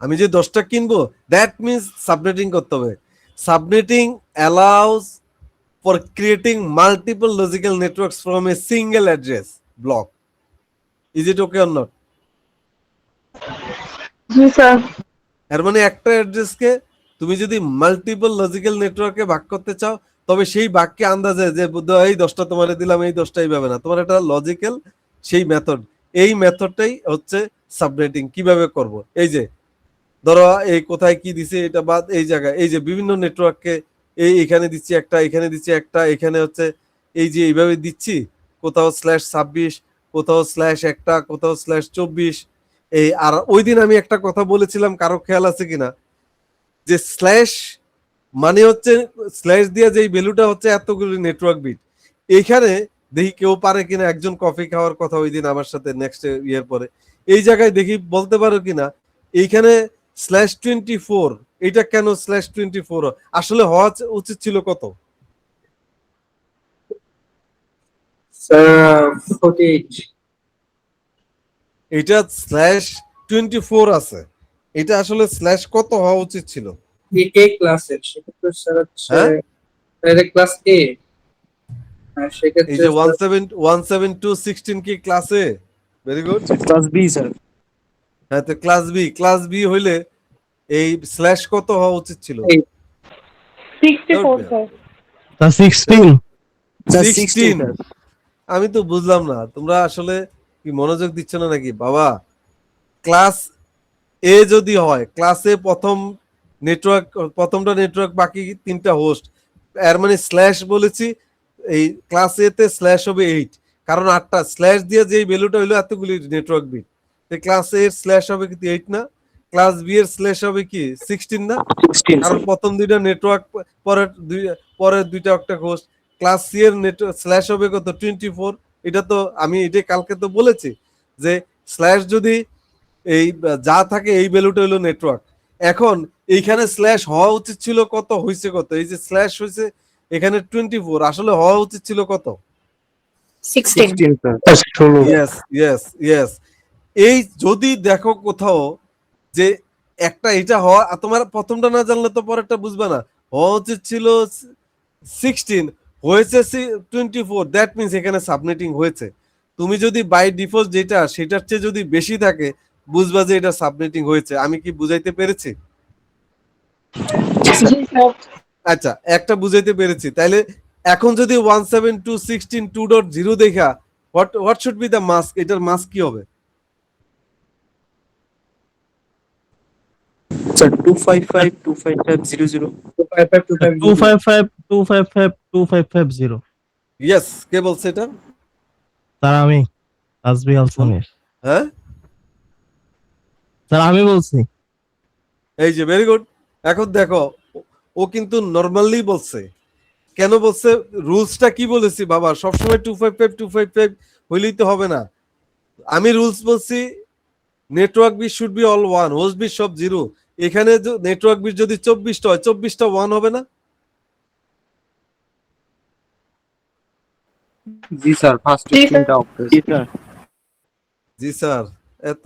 আমি যে 10টা কিনবো, দ্যাট মিনস সাবনেটিং করতে হবে। Subnetting allows for creating multiple logical networks from a single address block. Is it okay or not? জি স্যার। এর মানে একটা অ্যাড্রেসকে তুমি যদি মাল্টিপল লজিক্যাল নেটওয়ার্কে ভাগ করতে চাও, তবে সেই ভাগকে আন্দাজে যে এই 10টা তোমারে দিলাম, এই 10টা এইভাবে না, তোমার একটা লজিক্যাল সেই মেথড, এই মেথডটাই হচ্ছে সাবনেটিং। কিভাবে করব? এই যে ধরো এই কোথায় কি দিছে এটা বাদ, এই জায়গায় এই যে বিভিন্ন নেটওয়ার্ককে এখানে দিচ্ছি একটা, এখানে দিচ্ছি একটা, এখানে হচ্ছে এই যে এইভাবে দিচ্ছি, কোথাও /26, কোথাও /একটা, কোথাও /24। এই আর ওই দিন আমি একটা কথা বলেছিলাম, কারো খেয়াল আছে কিনা, যে স্ল্যাশ মানে হচ্ছে স্ল্যাশ দিয়ে যে ভ্যালুটা হচ্ছে এতগুলি নেটওয়ার্ক বিট। এইখানে দেখি কেউ পারে কিনা, একজন কফি খাওয়ার কথা ওই দিন আমার সাথে নেক্সট ইয়ার পরে, এই জায়গায় দেখি বলতে পারো কিনা এইখানে /24, এটা কেন /24? আসলে হওয়া উচিত ছিল কত? স্যার 48। এটা /24 আছে, এটা আসলে স্ল্যাশ কত হওয়া উচিত ছিল? এ ক্লাসের সেক্ষেত্রে স্যার হচ্ছে হ্যাঁ, এটা ক্লাস এ। এই সেক্ষেত্রে যে 172.16 কি ক্লাসে? Very good. Class B sir. হ্যাঁ, তো ক্লাস বি হইলে এই স্ল্যাশ কত হওয়া উচিত ছিল? 64 স্যার। Class 16 sir 16। আমি তো বুঝলাম না, তোমরা আসলে কি মনোযোগ দিচ্ছ না নাকি বাবা? ক্লাস এ যদি হয়, ক্লাসে প্রথমটা নেটওয়ার্ক, বাকি 3টা হোস্ট, এর মানে স্ল্যাশ বলেছি, এই ক্লাস এ তে স্ল্যাশ হবে 8, কারণ 8টা স্ল্যাশ দিয়ে যে ভ্যালুটা হইলো এতগুলি নেটওয়ার্ক বিট। ক্লাস এ এর স্ল্যাশ হবে কি 8 না? ক্লাস বি এর স্ল্যাশ হবে কি 16 না? 16 কারণ প্রথম দুইটা নেটওয়ার্ক, পরের দুইটা একটা হোস্ট। ক্লাস সি এর নেটওয়ার্ক স্ল্যাশ হবে কত? 24। এটা তো আমি এটা কালকে তো বলেছি যে স্ল্যাশ যদি এই যা থাকে এই ভ্যালুটা হলো নেটওয়ার্ক। এখন এইখানে স্ল্যাশ হওয়া উচিত ছিল কত, হয়েছে কত? এই যে স্ল্যাশ হয়েছে এখানে 24, আসলে হওয়া উচিত ছিল কত? 16। 16 ইয়েস ইয়েস ইয়েস। এই যদি দেখো কোথাও যে একটা এটা হওয়া, তোমার প্রথমটা না জানলে তো পরেরটা বুঝবে না। হওয়া উচিত ছিল 16, হয়েছে 24, দ্যাট মিনস এখানে সাবনেটিং হয়েছে। তুমি যদি বাই ডিফল্ট যেটা সেটার চেয়ে যদি বেশি থাকে, বুঝবা যে এটা সাবনেটিং হয়েছে। আমি কি বুঝাইতে পেরেছি? জি স্যার। আচ্ছা, একটা বুঝাইতে পেরেছি। তাইলে এখন যদি 172.16.2.0 দেখা, what should be the mask? এটার মাস্ক কি হবে? স্যার 255 255 00 255 255 255 ইয়েস, কে বলছে এটা? স্যার আমি আসবি আলসামের হ্যাঁ, স্যার আমি বলছি। এই যে ভেরি গুড। এখন দেখো, ও কিন্তু নরমালি বলছে। কেন বলছে? রুলসটা কি বলেছি বাবা? সবসময় 255 হইলেই তো হবে না। আমি রুলস বলছি network bit should be all 1, host bit সব 0। এখানে নেটওয়ার্ক বিট যদি 24টা হয়, 24টা 1 হবে না? জি স্যার, ফার্স্ট জি স্যার। তিনটা অক্টেট। জি স্যার। জি স্যার। এত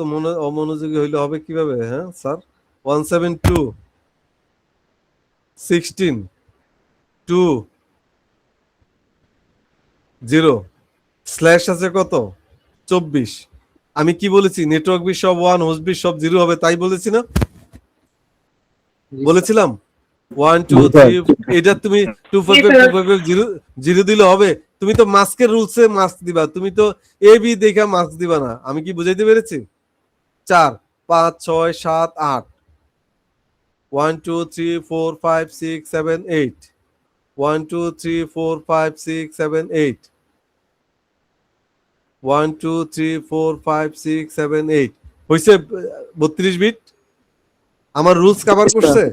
অমনোযোগী হইলে হবে কিভাবে? হ্যাঁ স্যার, 172 16 2 0 স্ল্যাশ আছে কত? 24। আমি কি বলেছি? নেটওয়ার্ক বিট সব 1, হোস্ট বিট সব 0 হবে, তাই বলেছি না? বলেছিলাম 1 2 3। এটা তুমি 255 দিলে হবে? তুমি তো মাস্কের রুলসে মাস্ক দিবা, তুমি তো এ বি দেখা মাস্ক দিবা না। আমি কি বুঝাইতে পেরেছি? 4 5 6 7 8, 1 2 3 4 5 6 7 8, 1 2 3 4 5 6 7 8, 1 2 3 4 5 6 7 8 হইছে 32 বিট। আমার রুলস কভার করছে?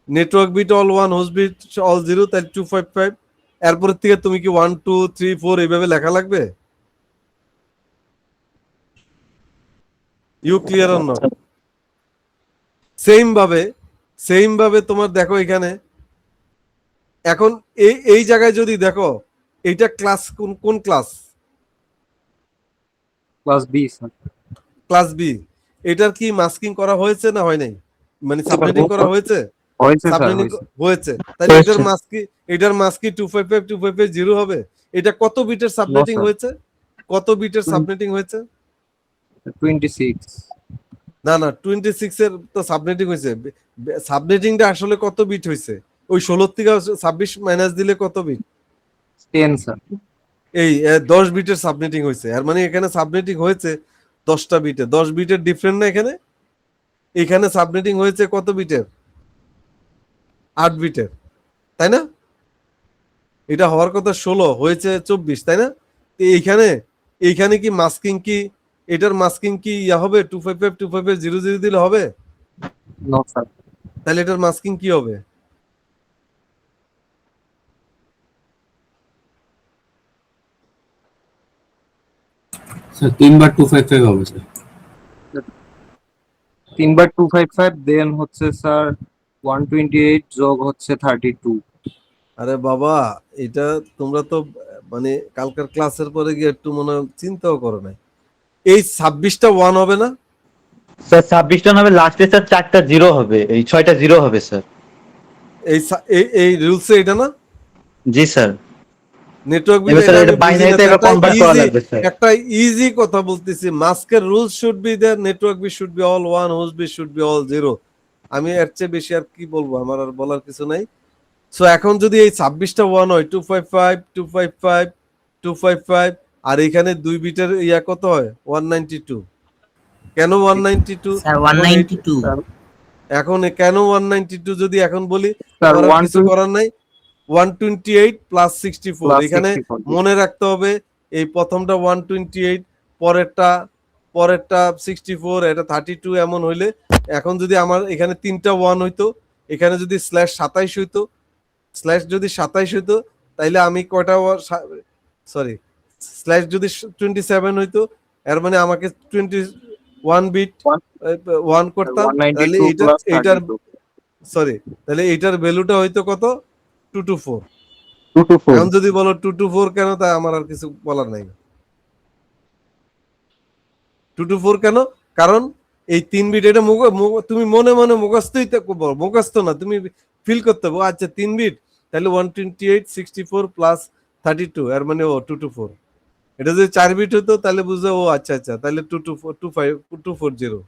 Network bit all 1, host bit all 0, তাহলে 255। এরপরের থেকে তুমি কি 1 2 3 4 এইভাবে লেখা লাগবে? You clear or not? Same ভাবে তোমার দেখো এখানে এখন এই জায়গায় যদি দেখো এইটা ক্লাস কোন class? Class B sir. Class B. এটার কি মাস্কিং করা হয়েছে না হয় নাই? মানে সাবনেটিং করা হয়েছে? হয়েছে স্যার, সাবনেটিং হয়েছে। হয়েছে। তাহলে হয়েছে। এটার মাস্ক কি 255 0 হবে? এটা কত বিটের সাবনেটিং sir. হয়েছে? কত বিটের সাবনেটিং হয়েছে? 26। না 26 এর তো সাবনেটিং হয়েছে। সাবনেটিংটা আসলে কত বিট হয়েছে? ওই 16 থেকে 26 মাইনাস দিলে কত বিট? 10 স্যার। এই 10 বিটের সাবনেটিং হয়েছে। আর মানে এখানে সাবনেটিং হয়েছে 10টা বিটে। 10 বিটের ডিফারেন্ট না এখানে? এখানে সাবনেটিং হয়েছে কত বিটের? 8 বিটের, তাই না? এটা হওয়ার কথা 16, হয়েছে 24, তাই না? তো এইখানে কি মাস্কিং কি এটার মাস্কিং কি ইয়া হবে? 255 0 দিলে হবে? No sir. তাহলে এটার মাস্কিং কি হবে? স্যার 3 বার 255 হবে স্যার। 3 বার 255 দেন হচ্ছে স্যার 128 যোগ হচ্ছে 32। আরে বাবা, এটা তোমরা তো মানে কালকার ক্লাসের পরে গিয়ে একটু মনে হয় চিন্তাও করো না। এই 26টা 1 হবে না? স্যার 26টা হবে, লাস্টে স্যার 4টা 0 হবে, এই 6টা 0 হবে স্যার। এই রুলসে এটা না? জি স্যার। নেটওয়ার্ক বিট এবার স্যার এটা এটা আমি বুঝি বাইনারিতে না। এবার কনভার্ট করা লাগবে স্যার। একটা ইজি কথা বলতেছি, মাস্কের rules should be there, network bit should be all 1, host bit should be all 0। আমি এর চেয়ে বেশি আর কি বলবো, আমার আর বলার কিছু নাই। সো এখন যদি এই 26টা 1 হয়, 255 আর এখানে 2 বিটের ইয়া কত হয়? 192। কেন 192? স্যার 192 এখন কেন 192 যদি এখন বলি? স্যার আমার আর কিছু করার নাই। 128 প্লাস 64। এখানে 64 মনে রাখতে হবে এই প্রথমটা 128, পরেরটা 64, এটা 32 এমন হইলে এখন যদি আমার এখানে 3টা 1 হইতো, এখানে যদি /27 হইতো, যদি 27 হইতো, তাইলে আমি কয়টা সরি যদি 27 হইতো, এর মানে আমাকে 21 বিট 1 করতাম। তাহলে 192 প্লাস এইটার 32। সরি, তাহলে এইটার ভ্যালুটা হইতো কত? 224। 224। এখন যদি বলো 224 কেন, তাই আমার আর কিছু বলার নাই। 224 কেন? কারণ এই 3 বিট, এটা তুমি মনে মনে মুখস্থ না, তুমি ফিল করতে হবে। আচ্ছা 3 বিট, তাহলে 128 64 প্লাস 32, এর মানে 224। এটা যদি 4 বিট হতো তাহলে বুঝবে আচ্ছা তাহলে 240।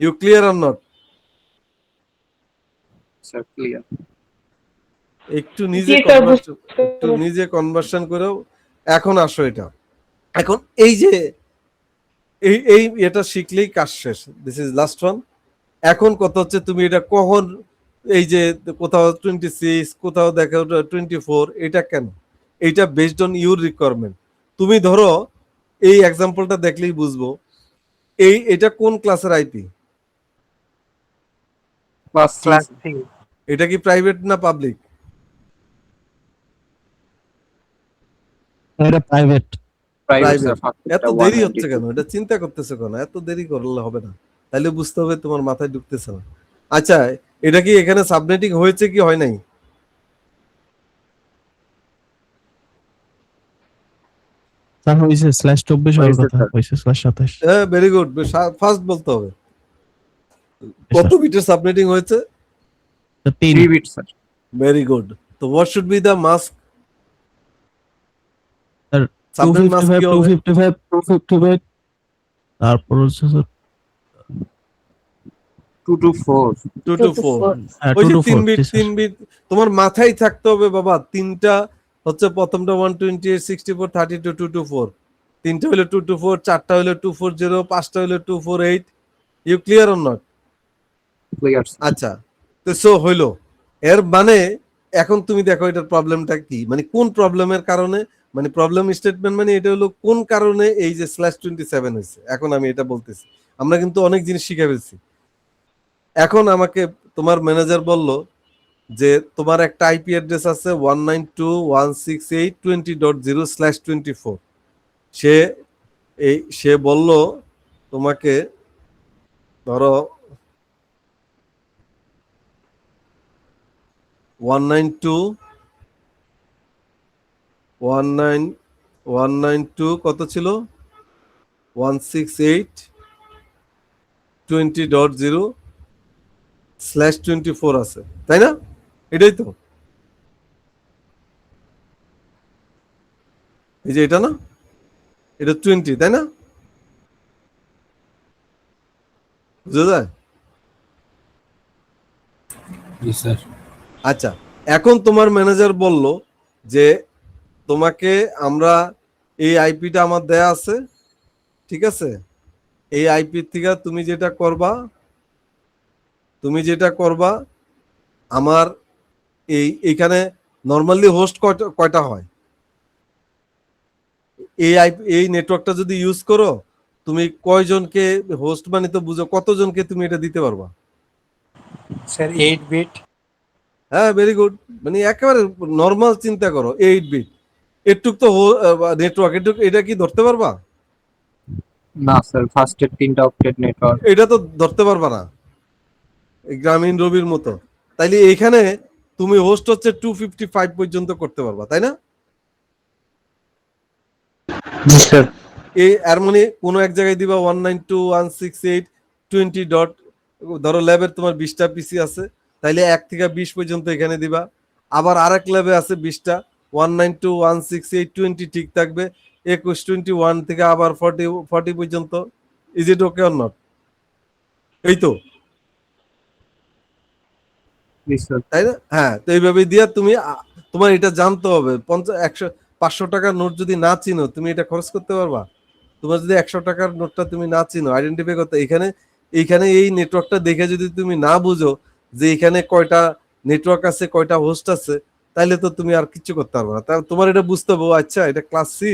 You clear or not? Sir clear. একটু নিজে কনভার্সন করেও এখন আসো এটা। এখন এই যে এটা শিখলেই কাজ শেষ। This is last one. এখন কথা হচ্ছে তুমি এটা কখন, এই যে কোথাও 26, কোথাও দেখো 24, এটা কেন? এইটা বেসড অন ইউর রিকোয়ারমেন্ট। তুমি ধরো এই এক্সাম্পলটা দেখলেই বুঝবো এটা কোন ক্লাসের আইপি? ক্লাস এটা কি প্রাইভেট না পাবলিক? এটা প্রাইভেট। প্রাইভেট। এত দেরি হচ্ছে কেন? এটা চিন্তা করতেছে কেন? এত দেরি করলে হবে না। তাহলে বুঝতে হবে তোমার মাথায় ঢুকতেছে না। আচ্ছা, এটা কি এখানে সাবনেটিং হয়েছে কি হয় নাই? স্যার হইছে /24 হওয়ার কথা, হইছে /27। হ্যাঁ, ভেরি গুড। ফার্স্ট বলতে হবে। কত বিটের সাবনেটিং হয়েছে? 3 বিট স্যার। Very good. তো what should be the mask? Sir subnet mask কি হবে? 255 তারপর হচ্ছে স্যার 224। 224। হ্যাঁ, ওই যে 224, 3 বিট তোমার মাথায় থাকতে হবে বাবা। তিনটা হচ্ছে, প্রথমটা 128 64 32 224, তিনটা হলো 224, চারটা হলো 240, পাঁচটা হলো 248। You clear or not? Clear. আচ্ছা, তো সো হইলো। এর মানে এখন তুমি দেখো এটার প্রবলেমটা কি, মানে কোন প্রবলেমের কারণে, মানে প্রবলেম স্টেটমেন্ট মানে এটা হলো কোন কারণে এই যে /27 হয়েছে। এখন আমি এটা বলতেছি, আমরা কিন্তু অনেক জিনিস শিখে ফেলছি। এখন আমাকে তোমার ম্যানেজার বলল যে তোমার একটা আইপি অ্যাড্রেস আছে 192.168.20.0/24। সে সে বলল তোমাকে, ধরো 192 কত ছিল, 168.20.0/24 আছে, তাই না? এটাই তো, এই যে এটা না, এটা 20, তাই না? বুঝা যায়? জি স্যার। আচ্ছা, এখন তোমার ম্যানেজার বলল যে তোমাকে আমরা এই আইপিটা আমার দেয়া আছে, ঠিক আছে, এই আইপি থেকে তুমি যেটা করবা আমার এইখানে নর্মালি হোস্ট কয়টা হয়, এই নেটওয়ার্কটা যদি ইউজ করো তুমি কয়জনকে হোস্ট মানে তো বুঝো, কতজনকে তুমি এটা দিতে পারবা? Sir 8 bit. হ্যাঁ, ভেরি গুড। মানে একেবারে নর্মাল চিন্তা করো, 8 বিট, এটুক তো নেটওয়ার্ক, এটা কি ধরতে পারবা? না স্যার, ফার্স্টের 3টা অক্টেট নেটওয়ার্ক। এটা তো ধরতে পারবা না, এই গ্রামীণ রবির মতো। তাইলে এখানে তুমি হোস্ট হচ্ছে 255 পর্যন্ত করতে পারবা, তাই না? জি স্যার। এর মানে কোনো এক জায়গায় দিবা 192.168.20 ডট, ধরো ল্যাবের তোমার 20টা পিসি আছে, তাইলে 1 থেকে 20 পর্যন্ত এখানে দিবা। আবার আরেক ল্যাবে আছে 20টা, 192.168.20 ঠিক থাকবে, 21 থেকে আবার 40 পর্যন্ত। Is it okay or not? এই তো, তাই না? হ্যাঁ, তো এইভাবে দিয়া তুমি তোমার এটা জানতে হবে, 50, 100, 500 টাকার নোট যদি না চিনো তুমি এটা খরচ করতে পারবা? তোমার যদি 100 টাকার নোটটা তুমি না চিনো, আইডেন্টিফাই করতে, এইখানে এই নেটওয়ার্কটা দেখে যদি তুমি না বুঝো যে এখানে কয়টা নেটওয়ার্ক আছে, কয়টা হোস্ট আছে, তাইলে তো তুমি আর কিছু করতে পারবে না। তাহলে তোমার এটা বুঝতে হবে, আচ্ছা এটা ক্লাস সি,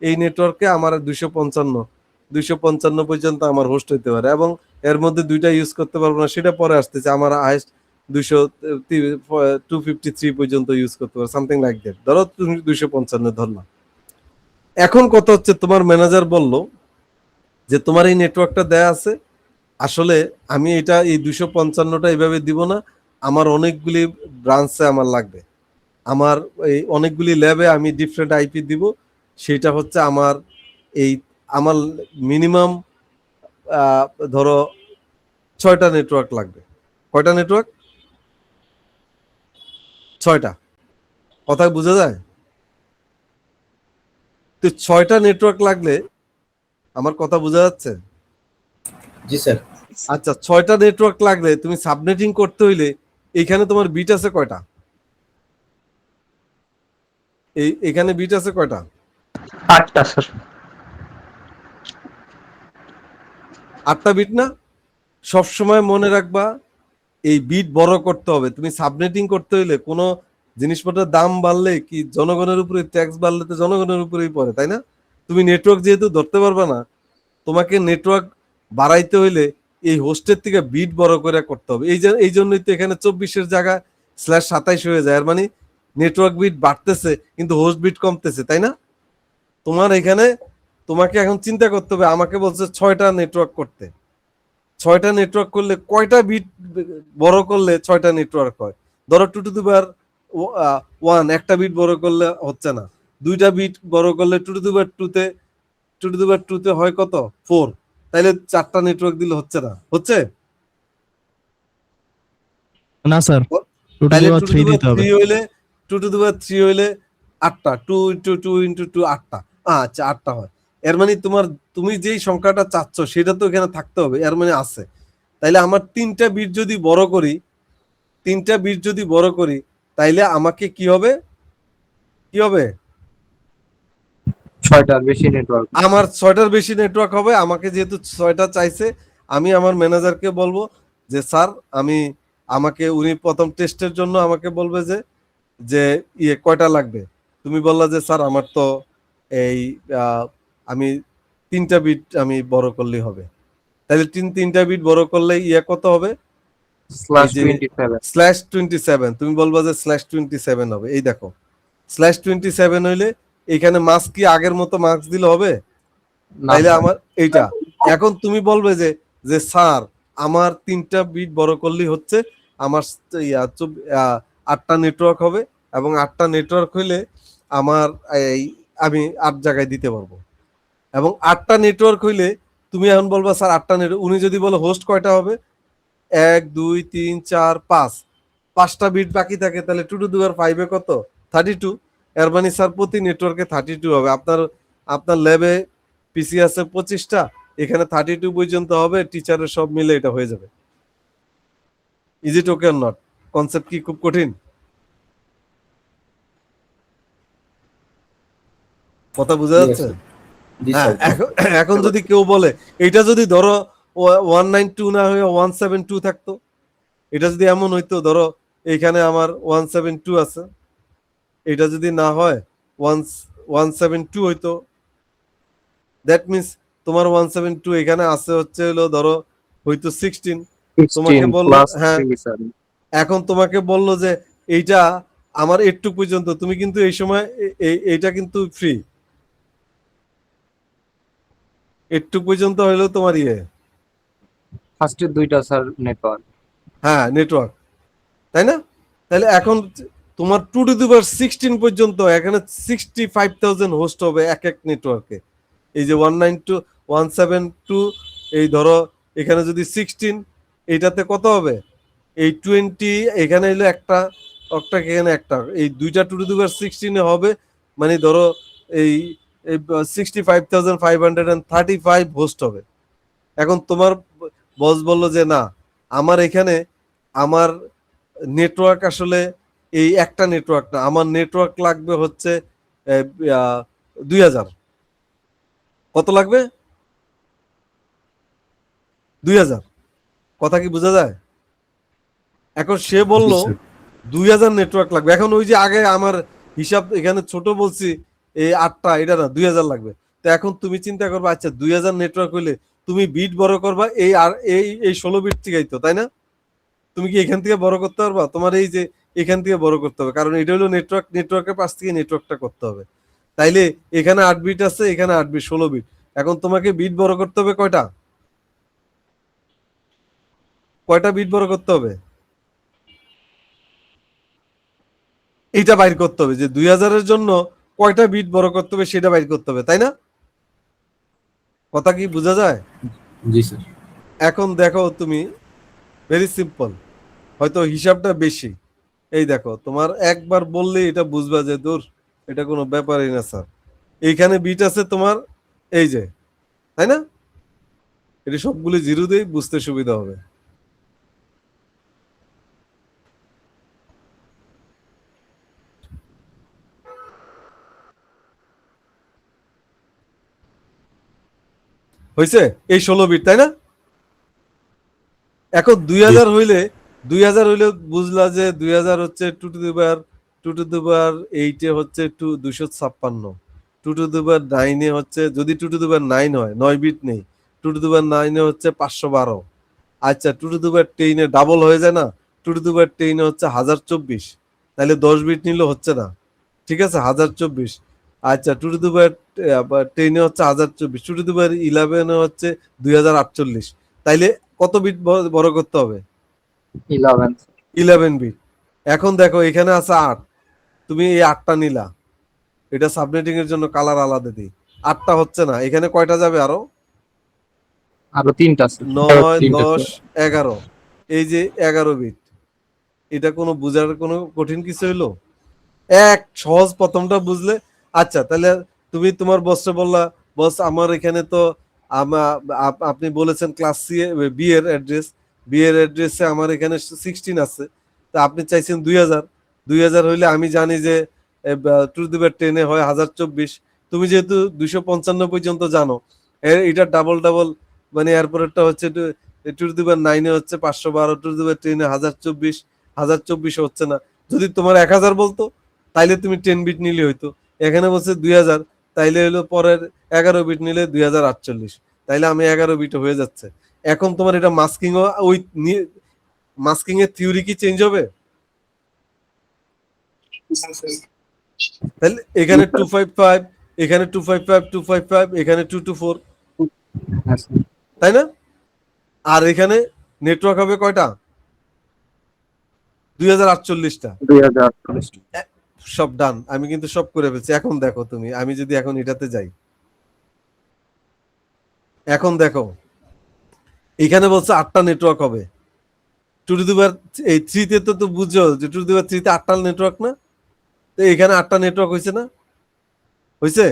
এই নেটওয়ার্কে আমার 255 পর্যন্ত আমার হোস্ট হইতে পারে, এবং এর মধ্যে দুইটা ইউজ করতে পারবো না, সেটা পরে আসতেছে, আমার হাইস্ট 253 পর্যন্ত ইউজ করতে পারো, সামথিং লাইক দ্যাট। ধরো তুমি 255 ধরলাম। এখন কথা হচ্ছে, তোমার ম্যানেজার বলল যে তোমার এই নেটওয়ার্কটা দেয়া আছে, আসলে আমি এই 255টা এইভাবে দিব না, আমার অনেকগুলি ব্রাঞ্চে আমার লাগবে, আমার এই অনেকগুলি ল্যাবে আমি ডিফারেন্ট আইপি দিব, সেটা হচ্ছে আমার মিনিমাম ধরো 6টা নেটওয়ার্ক লাগবে। কয়টা নেটওয়ার্ক? 6টা। কথায় বোঝা যায়? তো 6টা নেটওয়ার্ক লাগলে, আমার কথা বোঝা যাচ্ছে? জি স্যার। আচ্ছা, 6টা নেটওয়ার্ক লাগলে তুমি সাবনেটিং করতে হইলে এইখানে তোমার বিট আছে কয়টা? এখানে বিট আছে কয়টা? 8টা স্যার। 8টা বিট না? সবসময় মনে রাখবা এই বিট বড় করতে হবে। তুমি সাবনেটিং করতে হইলে কোনো জিনিসপত্রের দাম বাড়লে কি জনগণের উপরে ট্যাক্স বাড়লে তো জনগণের উপরেই পড়ে, তাই না? তুমি নেটওয়ার্ক যেহেতু ধরতে পারবে না, তোমাকে নেটওয়ার্ক বাড়াইতে হইলে এই হোস্টের থেকে বিট বড় করে করতে হবে। এই জন্যই তো এখানে 24-এর জায়গায় /27 হয়ে যায়। এর মানে নেটওয়ার্ক বিট বাড়তেছে কিন্তু হোস্ট বিট কমতেছে, তাই না? তোমাকে এখন চিন্তা করতে হবে, আমাকে বলছে 6টা নেটওয়ার্ক করতে, 6টা নেটওয়ার্ক করলে কয়টা বিট বড় করলে 6টা নেটওয়ার্ক হয়? ধরো 2^1, একটা বিট বড় করলে হচ্ছে না, 2টা বিট বড় করলে 2^2 হয় কত? 4। তাইলে 4টা নেটওয়ার্ক দিলে হচ্ছে না, হচ্ছে? না স্যার, তাইলে 2^3 দিতে হবে। 2^3 হইলে 8টা, 2 × 2 × 2 8টা। আচ্ছা, 8টা হয়। এর মানে তুমি যেই সংখ্যাটা চাচ্ছ সেটা তো এখানে থাকতে হবে, এর মানে আছে। তাইলে আমার 3টা বিট যদি বড় করি তাইলে আমাকে কি হবে? 6টার বেশি নেটওয়ার্ক। আমার 6টার বেশি নেটওয়ার্ক হবে। আমাকে যেহেতু 6টা চাইছে, আমি আমার ম্যানেজারকে বলবো যে স্যার, উনি প্রথম টেস্টের জন্য আমাকে বলবে যে কয়টা লাগবে। তুমি বললা যে স্যার আমার তো এই আমি 3টা বিট আমি বড় করলেই হবে। তাহলে 3টা বিট বড় করলে কত হবে? /27 তুমি বলবা যে /27 হবে, এই দেখো /27 হইলে এখানে মার্কস কি আগের মতো মার্কস দিলে হবে? তাইলে আমার এইটা, এখন তুমি বলবে যে যে স্যার আমার 3টা বিট বড় করলেই হচ্ছে আমার 8টা নেটওয়ার্ক হবে, এবং 8টা নেটওয়ার্ক হইলে আমার এই আমি 8 জায়গায় দিতে পারবো, এবং 8টা নেটওয়ার্ক হইলে তুমি এখন বলবা স্যার 8টা নেটওয়ার্ক, উনি যদি বলে হোস্ট কয়টা হবে 1 2 3 4 5, 5টা বিট বাকি থাকে, তাহলে 2 টু দি পাওয়ার 5 এ কত 32, এর মানে স্যার প্রতি নেটওয়ার্কে 32 হবে। আপনার ল্যাবে পিসি আছে 25টা, এখানে 32 পর্যন্ত হবে, টিচারের সব মিলে এটা হয়ে যাবে। Is it okay or not? Concept কি খুব কঠিন? কথা বোঝা যাচ্ছে? হ্যাঁ, এখন যদি কেউ বলে এটা যদি ধরো 192 না হয়ে 172 থাকতো, এটা যদি এমন হইতো ধরো এখানে আমার 172 আছে, এটা যদি না হয় 172 হইতো, দ্যাট মিন্স তোমার 172 এখানে আছে হচ্ছে হলো ধরো হয়তো 16, তোমাকে বললো হ্যাঁ, এখন তোমাকে বললো যে এইটা আমার একটু পর্যন্ত, তুমি কিন্তু এই সময় এইটা কিন্তু ফ্রি, একটু পর্যন্ত হইলো তোমার ফার্স্টের দুইটা স্যার নেটওয়ার্ক। হ্যাঁ নেটওয়ার্ক, তাই না? তাহলে এখন তোমার 2 টু দি পাওয়ার 16 পর্যন্ত, এখানে 65,000 হোস্ট হবে এক এক নেটওয়ার্কে। এই যে 192 172, এই ধরো এখানে যদি 16, এইটাতে কত হবে এই 20, এখানে এলো একটা এখানে একটা, এই দুইটা 2 টু দি পাওয়ার 16 এ হবে, মানে ধরো এই 65,535 হোস্ট হবে। এখন তোমার বস বললো যে না, আমার এখানে আমার নেটওয়ার্ক আসলে এই একটা নেটওয়ার্ক না, আমার নেটওয়ার্ক লাগবে হচ্ছে 2000। কত লাগবে? 2000। কথা কি বোঝা যায়? এখন সে বলল 2000 নেটওয়ার্ক লাগবে। এখন ওই যে আগে আমার হিসাব এখানে ছোট বলছি এই 8টা, এটা না 2000 লাগবে। তো এখন তুমি চিন্তা করবে আচ্ছা 2000 নেটওয়ার্ক হইলে তুমি বিট বড় করবা এই আর এই 16 বিট থেকেই তো, তাই না? তুমি কি এখান থেকে বড় করতে পারবা? তোমার এই যে এখান থেকে বড় করতে হবে, কারণ এটা হলো নেটওয়ার্ক, নেটওয়ার্কের পাশ থেকে নেটওয়ার্কটা করতে হবে। তাইলে এখানে 8 বিট আছে, এখানে 8 বিট, 16 বিট। এখন তোমাকে বিট বড় করতে হবে কয়টা বিট বড় করতে হবে? এইটা বাইর করতে হবে যে 2000-এর জন্য কয়টা বিট বড় করতে হবে, সেটা বাইর করতে হবে, তাই না? কথা কি বোঝা যায়? জি স্যার। এখন দেখো তুমি, ভেরি সিম্পল, হয়তো হিসাবটা বেশি। এই দেখো তোমার একবার বললে এটা বুঝবা যে দূর, এটা কোনো ব্যাপারই না স্যার। এইখানে বিট আছে তোমার এই যে, তাই না? এটা সবগুলি জিরো দিয়ে বুঝতে সুবিধা হবে। হয়েছে? এই 16 বিট, তাই না? এখন 2000 হইলে বুঝলা যে 2000 হচ্ছে 2 টু দি পাওয়ার 8 এ হচ্ছে 256, 2 টু দি পাওয়ার 9 এ হচ্ছে, যদি 2 টু দি পাওয়ার 9 হয়, 9 বিট নেই, 2 টু দি পাওয়ার 9 এ হচ্ছে 512। আচ্ছা 2 to the power 10 A double হয়ে যায় না, 2 টু দি পাওয়ার 10 এ হচ্ছে 1024, তাহলে 10 বিট নিলে হচ্ছে না, ঠিক আছে 1024। আচ্ছা 2 টু দি পাওয়ার 10 এ হচ্ছে 1024, 2 টু দি পাওয়ার 11 এ হচ্ছে 2048, তাইলে কত বিট বড় করতে হবে? 11 বিট। এখন দেখো এখানে আছে 8, তুমি এই 8টা নিলা, এটা সাবনেটিং এর জন্য কালার আলাদা দিই, 8টা হচ্ছে না, এখানে কয়টা যাবে আরো? আরো 3টা 9 10 11, এই যে 11 বিট। এটা কোনো বুঝার কোনো কঠিন কিছু হইলো? এক সহজ, প্রথমটা বুঝলে। আচ্ছা তাহলে তুমি তোমার বসে বললা, বস আমার এখানে তো আপনি বলেছেন ক্লাস সি বি এর অ্যাড্রেসে আমার এখানে 16 আছে, তা আপনি চাইছেন 2000 হইলে আমি জানি যে 2 টু দি পাওয়ার 10 এ হয় 1024। তুমি যেহেতু 255 পর্যন্ত জানো, এটা ডাবল মানে এরপরেরটা হচ্ছে 2 টু দি পাওয়ার 9 এ হচ্ছে 512, 2 টু দি পাওয়ার 10 এ 1024 হচ্ছে না। যদি তোমার 1000 বলতো তাইলে তুমি 10 বিট নিলে হইতো, এখানে বলছে 2000, তাইলে হলো পরের 11 বিট নিলে 2048, তাইলে আমি 11 বিট হয়ে যাচ্ছে। এখন তোমার এটা মাস্কিং ওই মাস্কিং এর থিওরি কি চেঞ্জ হবে? তাহলে এখানে 255, এখানে 255, 255, এখানে 224, হ্যাঁ স্যার। তাই না? আর এখানে নেটওয়ার্ক হবে কয়টা? 2048টা। 2048। সব ডান, আমি কিন্তু সব করে ফেলছি। এখন দেখো তুমি, আমি যদি এখন এটাতে যাই, এখন দেখো এখানে বলছে 8টা নেটওয়ার্ক হবে। টু টু দি পাওয়ার এই 3 তে তো বুঝছো যে টু টু দি পাওয়ার 3 তে 8টা নেটওয়ার্ক না? তো এখানে 8টা নেটওয়ার্ক হয়েছে না? হয়েছে?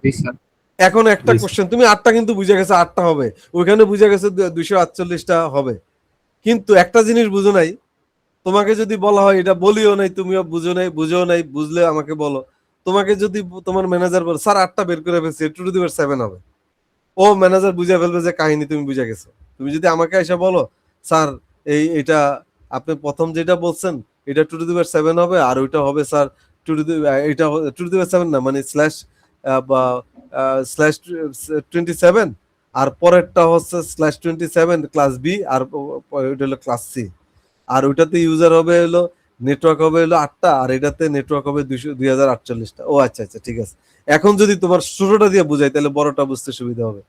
জি স্যার। এখন একটা জি, কোশ্চেন, তুমি 8টা কিন্তু বুঝে গেছে 8টা হবে, ওইখানে বুঝে গেছে 248টা হবে, কিন্তু একটা জিনিস বুঝো নাই। তোমাকে যদি বলা হয়, এটা বলিও নাই, তুমিও বুঝো নাই, বুঝেও নাই, বুঝলে আমাকে বলো। তোমাকে যদি তোমার ম্যানেজার বলে স্যার 8টা বের করে ফেলছে, টু টু দি পাওয়ার 7 হবে, ও ম্যানেজার বুঝে ফেলবে যে কাহিনী তুমি বুঝে গেছো। তুমি যদি আমাকে এসে বলো স্যার এটা আপনি প্রথম যেটা বলছেন এটা টু টু দি পাওয়ার 7 হবে, আর ওইটা হবে স্যার টু টু দি এটা টু টু দি পাওয়ার 7 না, মানে স্ল্যাশ বা স্ল্যাশ 27, আর পরেরটা হচ্ছে স্ল্যাশ 27 ক্লাস বি, আর ওইটা হলো ক্লাস সি। আর ওইটাতে ইউজার হবে হলো, নেটওয়ার্ক হবে হলো 8টা, আর এটাতে নেটওয়ার্ক হবে 2048টা। ও আচ্ছা আচ্ছা, ঠিক আছে। এখন যদি তোমার ছোটটা দিয়ে বুঝাই তাহলে বড়টা বুঝতে সুবিধা হবে।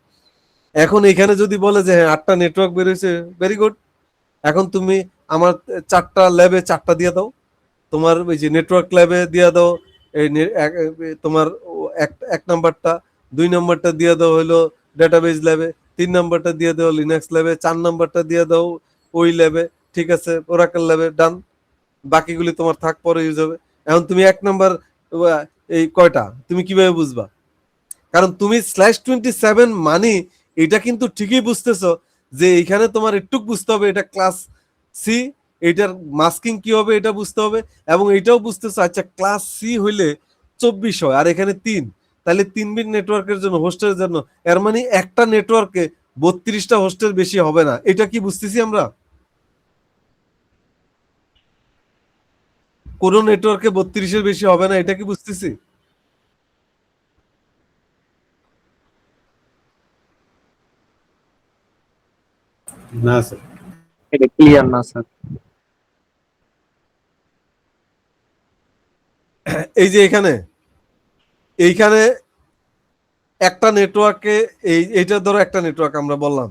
এখন এখানে যদি বলে যে হ্যাঁ 8টা নেটওয়ার্ক বের হয়েছে, ভেরি গুড। এখন তুমি আমার 4টা ল্যাবে 4টা দিয়ে দাও, তোমার ওই যে নেটওয়ার্ক ল্যাবে দিয়ে দাও এই তোমার এক এক নাম্বারটা, 2 নাম্বারটা দিয়ে দাও হলো ডেটাবেজ ল্যাবে, 3 নাম্বারটা দিয়ে দাও লিনাক্স ল্যাবে, 4 নাম্বারটা দিয়ে দাও ওই ল্যাবে, ঠিক আছে, ওরাকেল ল্যাবে, ডান। বাকিগুলি তোমার থাক, পরে ইউজ হবে। এখন তুমি 1 নাম্বার এই কয়টা তুমি কিভাবে বুঝবা? কারণ তুমি /27 মানে এটা কিন্তু ঠিকই বুঝতেছো যে এখানে তোমার একটু বুঝতে হবে এটা ক্লাস সি, এটার মাস্কিং কি হবে এটা বুঝতে হবে, এবং এটাও বুঝতেছো আচ্ছা ক্লাস সি হইলে 24 হয়, আর এখানে 3, তাহলে 3 বিট নেটওয়ার্কের জন্য, হোস্টের জন্য, এর মানে একটা নেটওয়ার্কে 32টা হোস্টের বেশি হবে না। এটা কি বুঝতেছি আমরা? কোন নেটওয়ার্কে 32-এর বেশি হবে না, এটা কি বুঝতেছি? না স্যার। এটা ক্লিয়ার না স্যার। এই যে এখানে এইখানে একটা নেটওয়ার্কে এইটা ধরো একটা নেটওয়ার্ক আমরা বললাম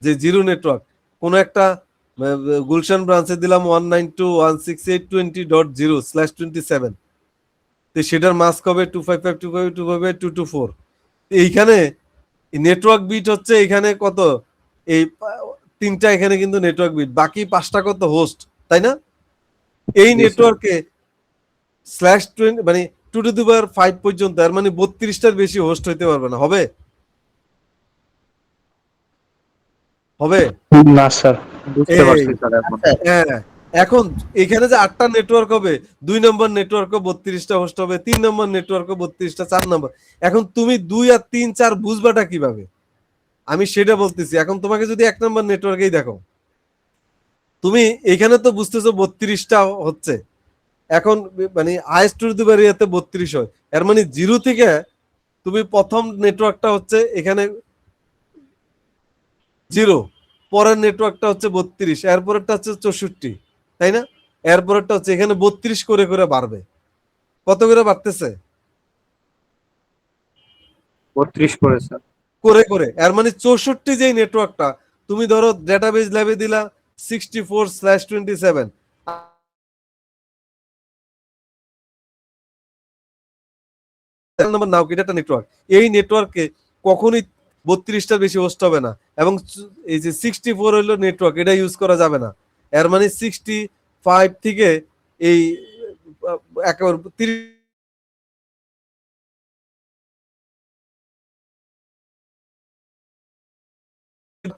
যে জিরো নেটওয়ার্ক, কোন একটা গুলশান ব্রাঞ্চে দিলাম 192.168.20.0/27, তো সেটার মাস্ক হবে 255.255.224। এইখানে নেটওয়ার্ক বিট হচ্ছে এখানে কত, এই 3টা এখানে কিন্তু নেটওয়ার্ক বিট, বাকি 5টা কত হোস্ট, তাই না? এই জি, স্যার। নেটওয়ার্কে /20 মানে 2 to the power 5 পর্যন্ত, এর মানে 32টার বেশি হোস্ট হইতে পারবে না। হবে? হবে? না স্যার। বুঝতে এই পারছি স্যার এখন। হ্যাঁ, এখন এখানে যে 8টা নেটওয়ার্ক হবে, 2 নম্বর নেটওয়ার্কও 32টা হোস্ট হবে, 3 নম্বর নেটওয়ার্কও 32টা, 4 নম্বর। এখন তুমি 2 আর 3 4 বুঝবাটা কিভাবে? আমি সেটা বলতেছি। এখন তোমাকে যদি 1 নম্বর নেটওয়ার্কেই দেখো, তুমি এখানে তো বুঝতেছো 32টা হচ্ছে, এখন মানে হাইয়েস্ট টু দি পাওয়ার 32 হয়, এর মানে জিরো থেকে তুমি প্রথম নেটওয়ার্কটা হচ্ছে এখানে 0, পরের নেটওয়ার্কটা হচ্ছে 32, এরপরেরটা হচ্ছে 64, তাই না? এরপরেরটা হচ্ছে এখানে 32 করে করে বাড়বে। কত করে বাড়তেছে? 32 করে স্যার। করে করে, এর মানে 64 যেই নেটওয়ার্কটা তুমি ধরো ডেটাবেজ ল্যাবে দিলা 64/27 নাম্বার, নাও কি একটা নেটওয়ার্ক, এই নেটওয়ার্কে কখনোই 32টার বেশি হোস্ট হবে না, এবং এই যে 64 হইলো নেটওয়ার্ক, এটা ইউজ করা যাবে না। এর মানে 65 থেকে এই একেবারে 30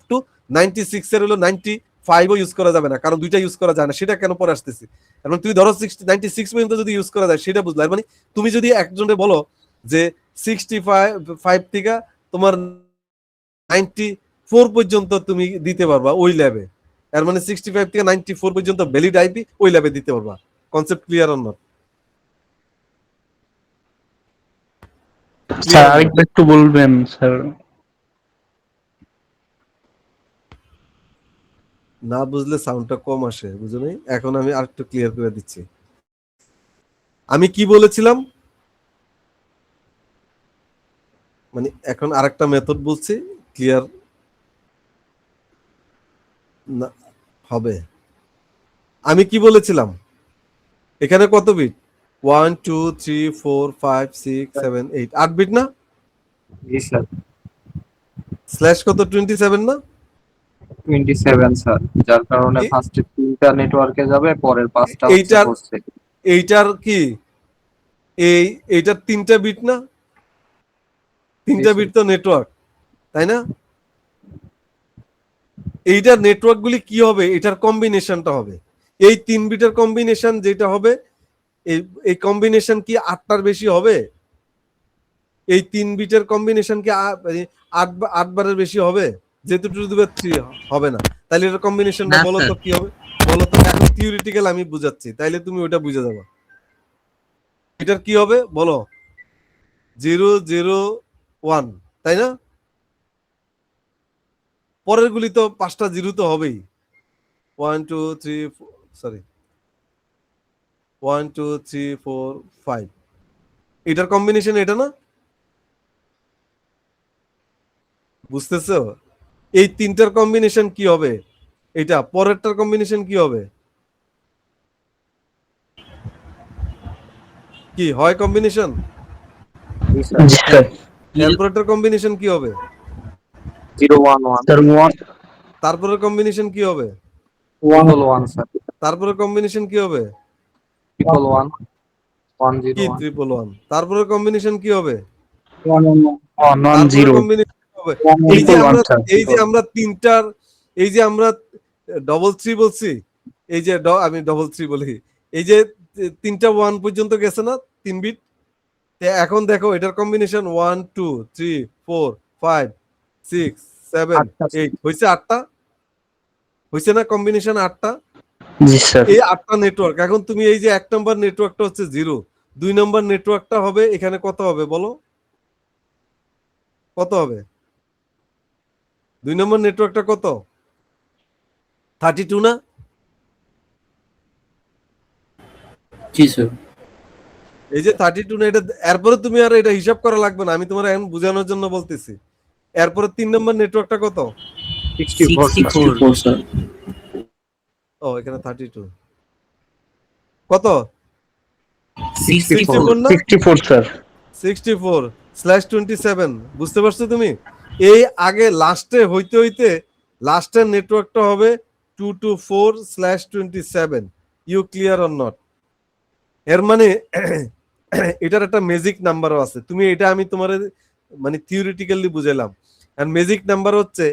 টু 96 এর হলো 95ও ইউজ করা যাবে না, কারণ দুইটা ইউজ করা যায় না। সেটা কেন পরে আসতেছি। এবং তুমি ধরো 96 পর্যন্ত যদি ইউজ করা যায় সেটা বুঝলা। মানে তুমি যদি একজনে বলো যে 65 থেকে তোমার 94 পর্যন্ত তুমি দিতে পারবা ওই ল্যাবে, এর মানে 65 থেকে 94 পর্যন্ত ভ্যালিড আইপি ওই ল্যাবে দিতে পারবা। Concept clear on not? Sir আরেকবার একটু বলবেন স্যার। না বুঝলে সাউন্ডটা কম আসে, বুঝো নাই? এখন আমি আরেকটু ক্লিয়ার করে দিচ্ছি। আমি কি বলেছিলাম, মানে এখন আরেকটা মেথড বলছি, ক্লিয়ার না হবে। আমি কি বলেছিলাম, এখানে কত বিট? 1 2 3 4 5 6 7 8, 8 বিট না? জি স্যার। স্ল্যাশ কত? 27 না? 27 স্যার, যার কারণে এ- ফার্স্টে 3টা নেটওয়ার্কে যাবে, পরের 5টা হচ্ছে এইটার হোস্টে। এইটার কি এইটার 3টা বিট না? 3টা জি, বিট তো নেটওয়ার্ক, তাই না? এইটার নেটওয়ার্ক গুলি কি হবে? এটার কম্বিনেশনটা হবে এই 3 বিটের কম্বিনেশন যেটা হবে, এই এই কম্বিনেশন কি 8টার বেশি হবে? এই 3 বিটের কম্বিনেশন কি 8 বারের বেশি হবে? যেহেতু 2 to the 3 হবে না, তাহলে এটার কম্বিনেশনটা বলো তো কি হবে? বলো তো, এখন থিওরিটিক্যাল আমি বুঝাচ্ছি, তাইলে তুমি ওটা বুঝে যাবে। এটার কি হবে বলো? 0 0 1, তাই না? পরের গুলি তো 5টা জিরো তো হবেই। 1 2 3 সরি 1 2 3 4 5, এটার কম্বিনেশন এটা না? বুঝতেছো? এই 3টার কম্বিনেশন কি হবে? এটা পরেরটার কম্বিনেশন কি হবে? কি হয় কম্বিনেশন? জি স্যার। জি স্যার। এরপরেরটার কম্বিনেশন কি হবে? 0 1 1 স্যার 1 তারপরের কম্বিনেশন কি হবে? 1 1 স্যার। তারপরের কম্বিনেশন কি হবে? 1 1 1 0 কি 1 ট্রিপল ওয়ান? তারপরের কম্বিনেশন কি হবে? 1 1 তারপরের 0 কম্বিনেশন কি হবে? এই যে 1 আমরা 1 স্যার। এই যে আমরা তিনটার, এই যে আমরা ডবল থ্রি বলছি, এই যে আমি ডবল থ্রি বলি, এই যে 3টা 1 পর্যন্ত গেছে না 3 বিট? এখন দেখো এটার কম্বিনেশন 1 2 3 4 5 6 7 8 হয়েছে 8টা, হয়েছে না কম্বিনেশন 8টা? জি স্যার। এই 8টা নেটওয়ার্ক। এখন তুমি এই যে 1 নম্বর নেটওয়ার্কটা হচ্ছে 0, 2 নম্বর নেটওয়ার্কটা হবে এখানে কত হবে বলো? কত হবে? 2 নম্বর নেটওয়ার্কটা কত? 32 না? জি স্যার। এই যে 32 না, এটা এরপরে তুমি আর এটা হিসাব করা লাগবে না, আমি তোমার এখন বোঝানোর জন্য বলতেছি। এরপরে 3 নম্বর নেটওয়ার্কটা কত? 64 স্যার। 64 স্যার। ও এখানে 32 কত? 64 64 না? 64 স্যার। 64/27, বুঝতে পারছো তুমি? এই আগে লাস্টে হইতে হইতে লাস্টের নেটওয়ার্কটা হবে 224/27। You clear or not? এর মানে এটার একটা ম্যাজিক নাম্বারও আছে। তুমি এটা আমি তোমার মানে থিওরিটিক্যালি বুঝাইলাম। আর ম্যাজিক নাম্বার হচ্ছে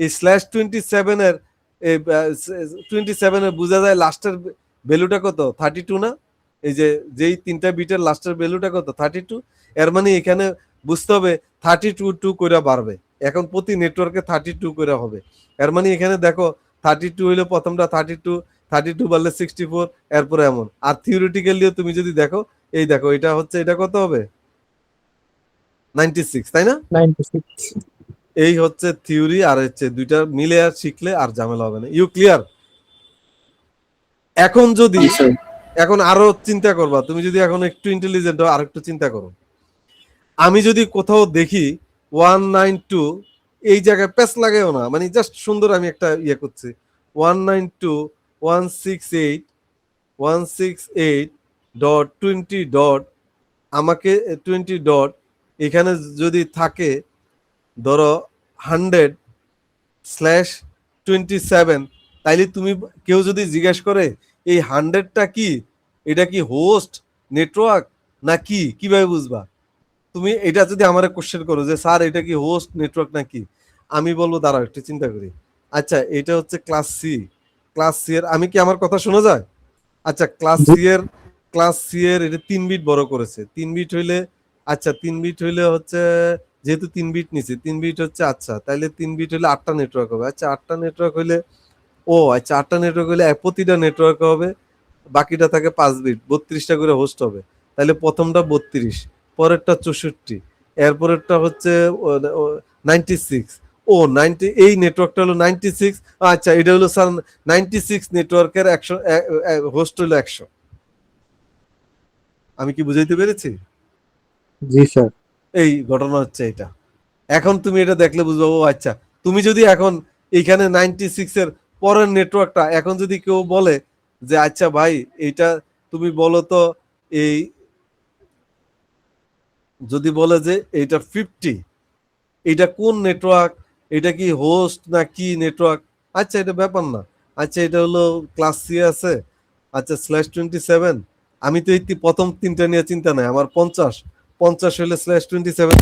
এই /27 এর 27 এর বোঝা যায় লাস্টের ভ্যালুটা কত? 32 না? এই যে যেই 3টা বিটের লাস্টের ভ্যালুটা কত? 32। এর মানে এখানে বুঝতে হবে 32 করে বাড়বে। এখন প্রতি নেটওয়ার্কে 32 করে হবে। এর মানে এখানে দেখো 32 হইলে প্রথমটা 32 বাড়লে 64, এরপরে এমন। আর থিওরিটিক্যালিও তুমি যদি দেখো, এই দেখো এটা হচ্ছে, এটা কত হবে? 96, তাই না? 96 এই হচ্ছে থিওরি, আর হচ্ছে দুইটা মিলে আর শিখলে আর ঝামেলা হবে না। You clear? এখন যদি জি স্যার। এখন আরো চিন্তা করবা, তুমি যদি এখন একটু ইন্টেলিজেন্ট হও আর একটু চিন্তা করো। আমি যদি কোথাও দেখি 192, এই জায়গায় প্যাচ লাগাও না, মানে জাস্ট সুন্দর আমি একটা ইয়ে করছি, 192.168.20. আমাকে 20 ডট এখানে যদি থাকে ধরো 100/27, তাইলে তুমি কেউ যদি জিজ্ঞেস করে এই 100টা কি, এটা কি হোস্ট নেটওয়ার্ক না কি, কিভাবে বুঝবা? তুমি এটা যদি আমারে কোশ্চেন করো যে স্যার এটা কি হোস্ট নেটওয়ার্ক নাকি, আমি বলবো দাঁড়াও একটু চিন্তা করি। আচ্ছা এটা হচ্ছে ক্লাস সি, ক্লাস সি এর, আমি কি আমার কথা শোনা যায়? আচ্ছা ক্লাস সি এর এটা 3 বিট বড় করেছে, 3 বিট হইলে, আচ্ছা 3 বিট হইলে হচ্ছে, যেহেতু 3 বিট নিছে 3 বিট হচ্ছে, আচ্ছা তাইলে 3 বিট হইলে 8টা নেটওয়ার্ক হবে। আচ্ছা 8টা নেটওয়ার্ক হইলে, ও আচ্ছা 8টা নেটওয়ার্ক হইলে প্রতিটা নেটওয়ার্ক হবে, বাকিটা থাকে 5 বিট, 32টা করে হোস্ট হবে। তাহলে প্রথমটা 32, পরেরটা 64, এরপরেরটা হচ্ছে 96, ও 90, এই নেটওয়ার্কটা হলো 96। আচ্ছা, এটা হলো স্যার 96 নেটওয়ার্কের 100 হোস্ট হলো 100। আমি কি বুঝাইতে পেরেছি? জি স্যার। এই ঘটনা হচ্ছে এটা। এখন তুমি এটা দেখলে বুঝবো, ও আচ্ছা। তুমি যদি এখন এইখানে 96 এর পরের নেটওয়ার্কটা এখন যদি কেউ বলে যে আচ্ছা ভাই এইটা তুমি বলো তো, এই যদি বলে যে এইটা 50, এটা কোন নেটওয়ার্ক, এটা কি হোস্ট না কি নেটওয়ার্ক, আচ্ছা এটা ব্যাপার না। আচ্ছা এটা হলো ক্লাস সি আছে, আচ্ছা /27। আমি তো এই প্রথম তিনটা নিয়ে চিন্তা নাই, আমার 50 হলে /27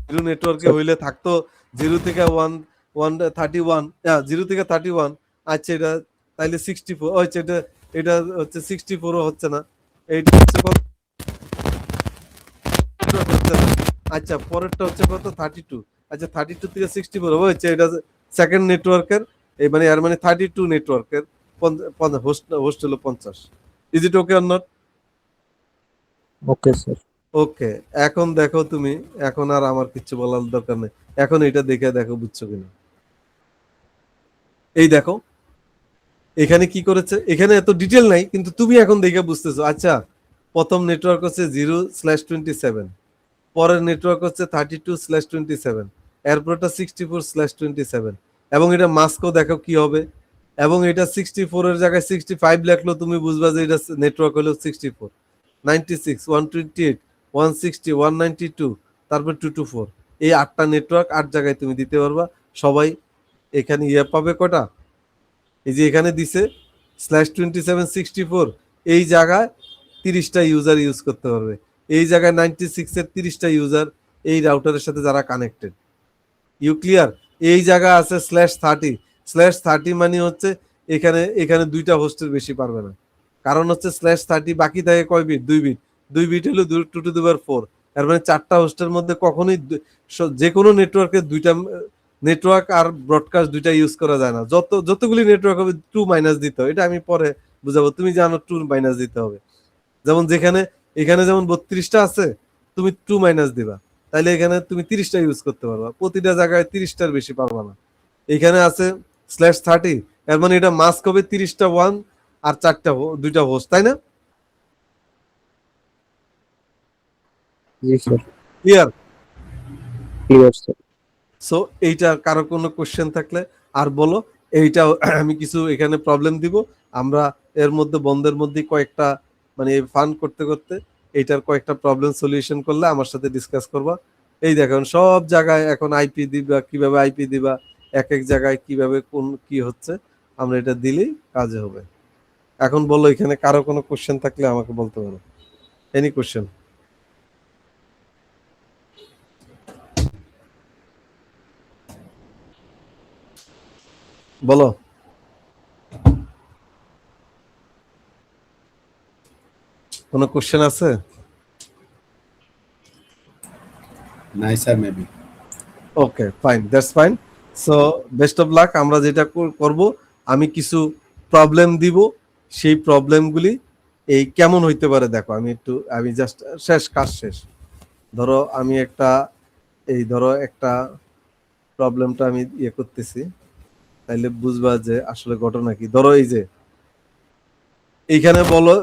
জিরো নেটওয়ার্কে হইলে থাকতো 0 থেকে 131, 0 থেকে 31। আচ্ছা এটা তাইলে 64, আচ্ছা এটা হচ্ছে 64 হচ্ছে না, এইটা হচ্ছে কত হচ্ছে না। আচ্ছা পরেরটা হচ্ছে কত 32। আচ্ছা 32 থেকে 64 হচ্ছে, এটা সেকেন্ড নেটওয়ার্কের, এই মানে এর মানে 32 নেটওয়ার্কের হোস্ট হলো 50। Is it okay or not? Okay sir. Okay, এখন দেখো তুমি, এখন আর আমার কিছু বলার দরকার নেই, এখন এটা দেখে দেখো বুঝছো কিনা। এই দেখো এখানে কি করেছে, এখানে এত ডিটেল নাই কিন্তু তুমি এখন দেখে বুঝতেছো। আচ্ছা প্রথম নেটওয়ার্ক হচ্ছে 0/27, পরের নেটওয়ার্ক হচ্ছে 32/27, এরপরটা 64/27, এবং এটা মাস্কও দেখো কি হবে, এবং এটা 64 এর জায়গায় 65 লেখলো, তুমি বুঝবা যে এটা নেটওয়ার্ক হলো 64, 96, 128, 160, 192, তারপর 224। এই 8টা নেটওয়ার্ক 8 জায়গায় তুমি দিতে পারবা। সবাই এখানে ইয়ে পাবে কটা, এই যে এখানে দিছে /2764, এই জায়গায় 30টা ইউজার ইউজ করতে পারবে, এই জায়গায় 96 এর 30টা ইউজার এই রাউটারের সাথে যারা কানেক্টেড। You clear? এই জায়গা আছে /30 মানে হচ্ছে এখানে এখানে 2টা হোস্টের বেশি পারবে না, কারণ হচ্ছে /30 বাকি থাকে কয় বিট, 2 বিট, 2 বিট হলো 2^4, এর মানে 4টা হোস্টের মধ্যে কখনোই যে কোনো নেটওয়ার্কের 2টা নেটওয়ার্ক আর ব্রডকাস্ট 2টা ইউজ করা যায় না। যতগুলি নেটওয়ার্ক হবে 2- দিতে হবে, এটা আমি পরে বুঝাবো, তুমি জানো 2- দিতে হবে। যেমন এখানে যেমন 32টা আছে, তুমি 2- দিবা, তাইলে এখানে তুমি 30টা ইউজ করতে পারবা, প্রতিটা জায়গায় 30টার বেশি পারবা না। এখানে আছে /30, এর মানে এটা মাস্ক হবে 30টা 1 আর 2টা হোস্ট, তাই না? জি sir. Clear? Clear sir. So এইটা কারো কোনো কোশ্চেন থাকলে আর বলো। এইটা আমি কিছু এখানে প্রবলেম দিব, আমরা এর মধ্যে বন্ধের মধ্যে কয়েকটা মানে ফান করতে করতে এইটার কয়েকটা প্রবলেম সলিউশন করলে আমার সাথে ডিসকাস করবা। এই দেখুন সব জায়গায় এখন আইপি দিবা, কিভাবে আইপি দিবা, এক এক জায়গায় কিভাবে কোন কি হচ্ছে, আমরা এটা দিলেই কাজে হবে। এখন বলো এখানে কারো কোনো কোশ্চেন থাকলে আমাকে বলতে পারো। Any question? বলো। কোনো কোশ্চেন আছে? নাই sir, maybe. Okay fine, that's fine. So best of luck. আমরা যেটা করব, আমি কিছু প্রবলেম দিব, সেই প্রবলেমগুলি এই কেমন হইতে পারে দেখো। আমি জাস্ট কাজ শেষ। ধরো আমি একটা প্রবলেমটা আমি ইয়ে করতেছি, তাইলে বুঝবা যে আসলে ঘটনা কি। ধরো এই যে এইখানে বলো,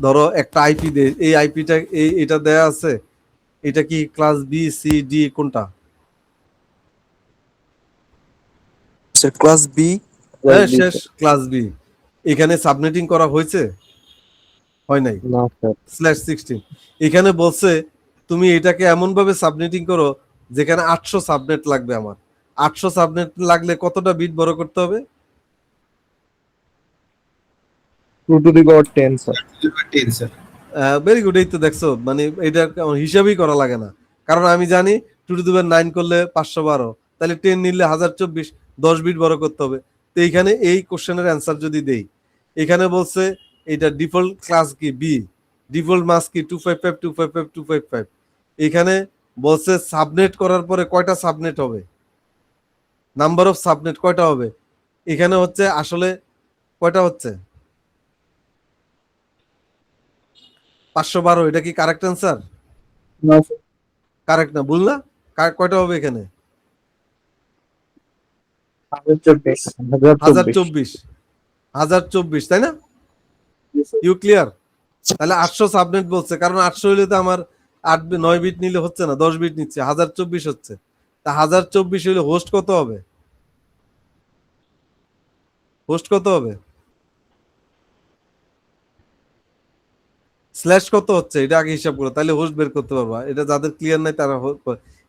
ধরো একটা আইপি দে, এই আইপিটা এটা দেয়া আছে, এটা কি ক্লাস বি সি ডি কোনটা? Class B. হ্যাঁ শেষ, ক্লাস বি। এখানে সাবনেটিং করা হয়েছে? হয় নাই। না স্যার। /16 এখানে বলছে তুমি এটাকে এমন ভাবে সাবনেটিং করো যেখানে 800 সাবনেট লাগবে। আমার 800 সাবনেট লাগলে কতটা বিট বড় করতে হবে? 2^10 স্যার। 10 স্যার। Very good. এই তো দেখছো, মানে এটা হিসাবই করা লাগে না, কারণ আমি জানি 2^9 করলে 512, তাহলে 10 নিলে 1024, 10 বিট বড় করতে হবে। তো এইখানে এই কোশ্চেনের অ্যান্সার যদি দেই, এখানে বলছে এটা ডিফল্ট ক্লাস কি বি, ডিফল্ট মাস্ক কি 255 255 255। এখানে বলছে সাবনেট করার পরে কয়টা সাবনেট হবে, নাম্বার অফ সাবনেট কয়টা হবে। এখানে হচ্ছে আসলে কয়টা হচ্ছে 512। এটা কি কারেক্ট অ্যান্সার? না স্যার। কারেক্ট না, ভুল না? কয়টা হবে এখানে? 1024 1024 তাই না? You clear? তাহলে 800 সাবনেট বলছে, কারণ 800 হইলে তো আমার 9 বিট নিলে হচ্ছে না, 10 বিট নিচ্ছে, 1024 হচ্ছে। তা 1024 হইলে হোস্ট কত হবে? হোস্ট কত হবে? স্ল্যাশ কত হচ্ছে এটা আগে হিসাব করো, তাহলে হোস্ট বের করতে পারবা। এটা যাদের ক্লিয়ার নাই তারা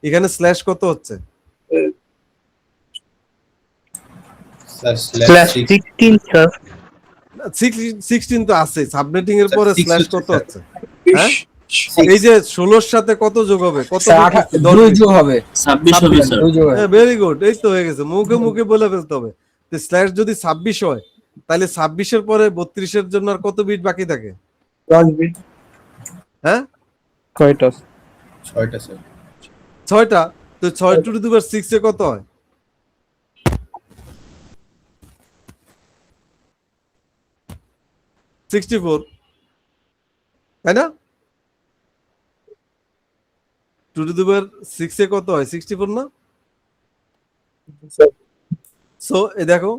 এখানে স্ল্যাশ কত হচ্ছে? Slash 16 sir. 16 তো আছে, সাবনেটিং এর পরে Six স্ল্যাশ হচ্ছে, কত স্যার। হচ্ছে? হ্যাঁ, এই যে 16 সাথে কত যোগ হবে? কত যোগ হবে 26 হবে স্যার। ভেরি গুড, এই তো হয়ে গেছে, মুখে মুখে বলে ফেলতে হবে। তো স্ল্যাশ যদি 26 হয়, তাহলে 26 এর পরে 32 এর জন্য আর কত বিট বাকি থাকে? 10 বিট। হ্যাঁ, কয়টা? 6টা স্যার। 6টা। তো 6 টু দি পাওয়ার 6 এ কত হয়? 64, তাই না? 2 টু দি পাওয়ার 6 এ কত হয়? 64 না? সো এই দেখো,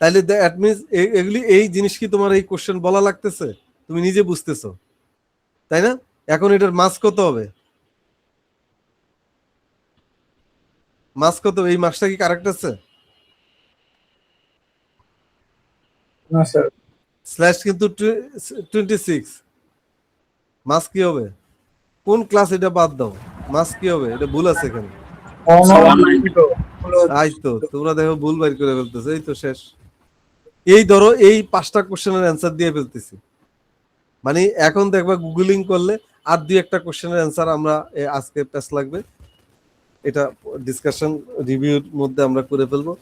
তাহলে দ্যাট মিন্স এগুলি, এই জিনিস কি তোমার এই কোশ্চেন বলা লাগতেছে? তুমি নিজে বুঝতেছো, তাই না? এখন এটার মাস কত হবে? মাস কত? এই মাসটা কি কারেক্ট আছে? না স্যার। স্ল্যাশ কিন্তু 26, মাস কি হবে? কোন ক্লাস? এটা বাদ দাও, মাস কি হবে? এটা ভুল আছে এখানে। আই তো তোমরা দেখো ভুল বাইর করে ফেলতেছে, এই তো শেষ। এই ধরো এই 5টা কোশ্চেনের অ্যান্সার দিয়ে ফেলতেছি, মানে এখন দেখবা গুগলিং করলে আর 2-1টা কোশ্চেনের অ্যান্সার আমরা আজকে পেস লাগবে, এটা ডিসকাশন রিভিউর মধ্যে আমরা করে ফেলবো।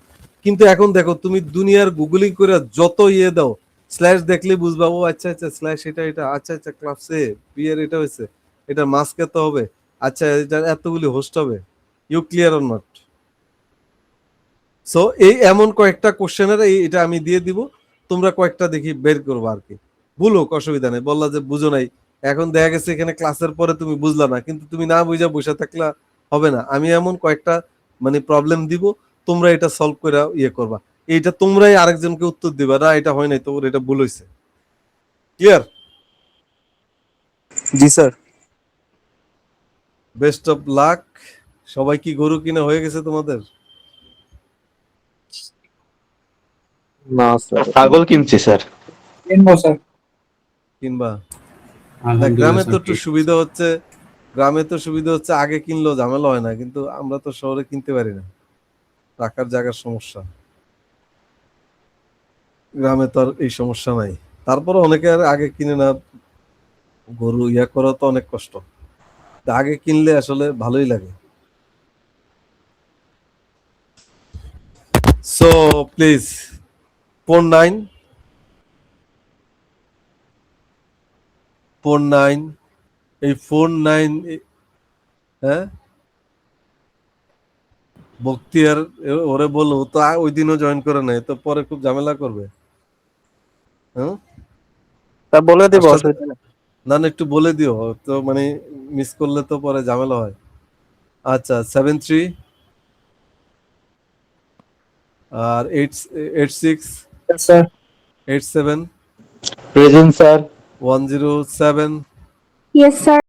কিন্তু এখন দেখো, তুমি দুনিয়ার গুগলিং করে যত ইয়ে দাও, স্ল্যাশ দেখলে বুঝবা, ও আচ্ছা আচ্ছা স্ল্যাশ এটা আচ্ছা আচ্ছা ক্লাস এ বি এর এটা হয়েছে, এটা মাস কত হবে, আচ্ছা এটা এতগুলি হোস্ট হবে। You clear or not? So এই এমন কয়েকটা কোশ্চেনের এটা আমি দিয়ে দিব, তোমরা কয়েকটা দেখি বের করবো আর কি। ভুল হোক অসুবিধা নেই, বললা যে বুঝো নাই, এখন দেখা গেছে এখানে ক্লাসের পরে তুমি বুঝলা না, কিন্তু তুমি না বুঝা বসে থাকলে হবে না। আমি এমন কয়েকটা মানে প্রবলেম দিব, তোমরা এটা সলভ করে ইয়ে করবা, এইটা তোমরাই আরেকজনকে উত্তর দিবা, না এটা হয় নাই, তোর এটা ভুল হয়েছে। Clear? G sir. Best of luck. সবাই কি গরু কিনা হয়ে গেছে তোমাদের? না স্যার। ছাগল কিনছি স্যার। কিনবা? না, আলহামদুলিল্লাহ গ্রামে তো স্যার। একটু সুবিধা হচ্ছে, আগে কিনলেও ঝামেলা হয় না, কিন্তু আমরা তো শহরে কিনতে পারি না, টাকার জায়গার সমস্যা। গ্রামে তো আর এই সমস্যা নাই, তারপরে অনেকে আর আগে কিনে না, গরু ইয়া করা তো অনেক কষ্ট, তা আগে কিনলে আসলে ভালোই লাগে। সো প্লিজ, ফোন 9 এই ফোন 9, হ্যাঁ বক্তিয়ার ওরে বলো তো, ওই দিনও জয়েন করে নাই তো, পরে খুব ঝামেলা করবে। হ্যাঁ, তা বলে দেব, আচ্ছা, অসুবিধা নেই। না না একটু বলে দিও তো, মানে মিস করলে তো পরে ঝামেলা হয়। আচ্ছা 73 আর 86 sir. 87 present sir. 107। Yes sir.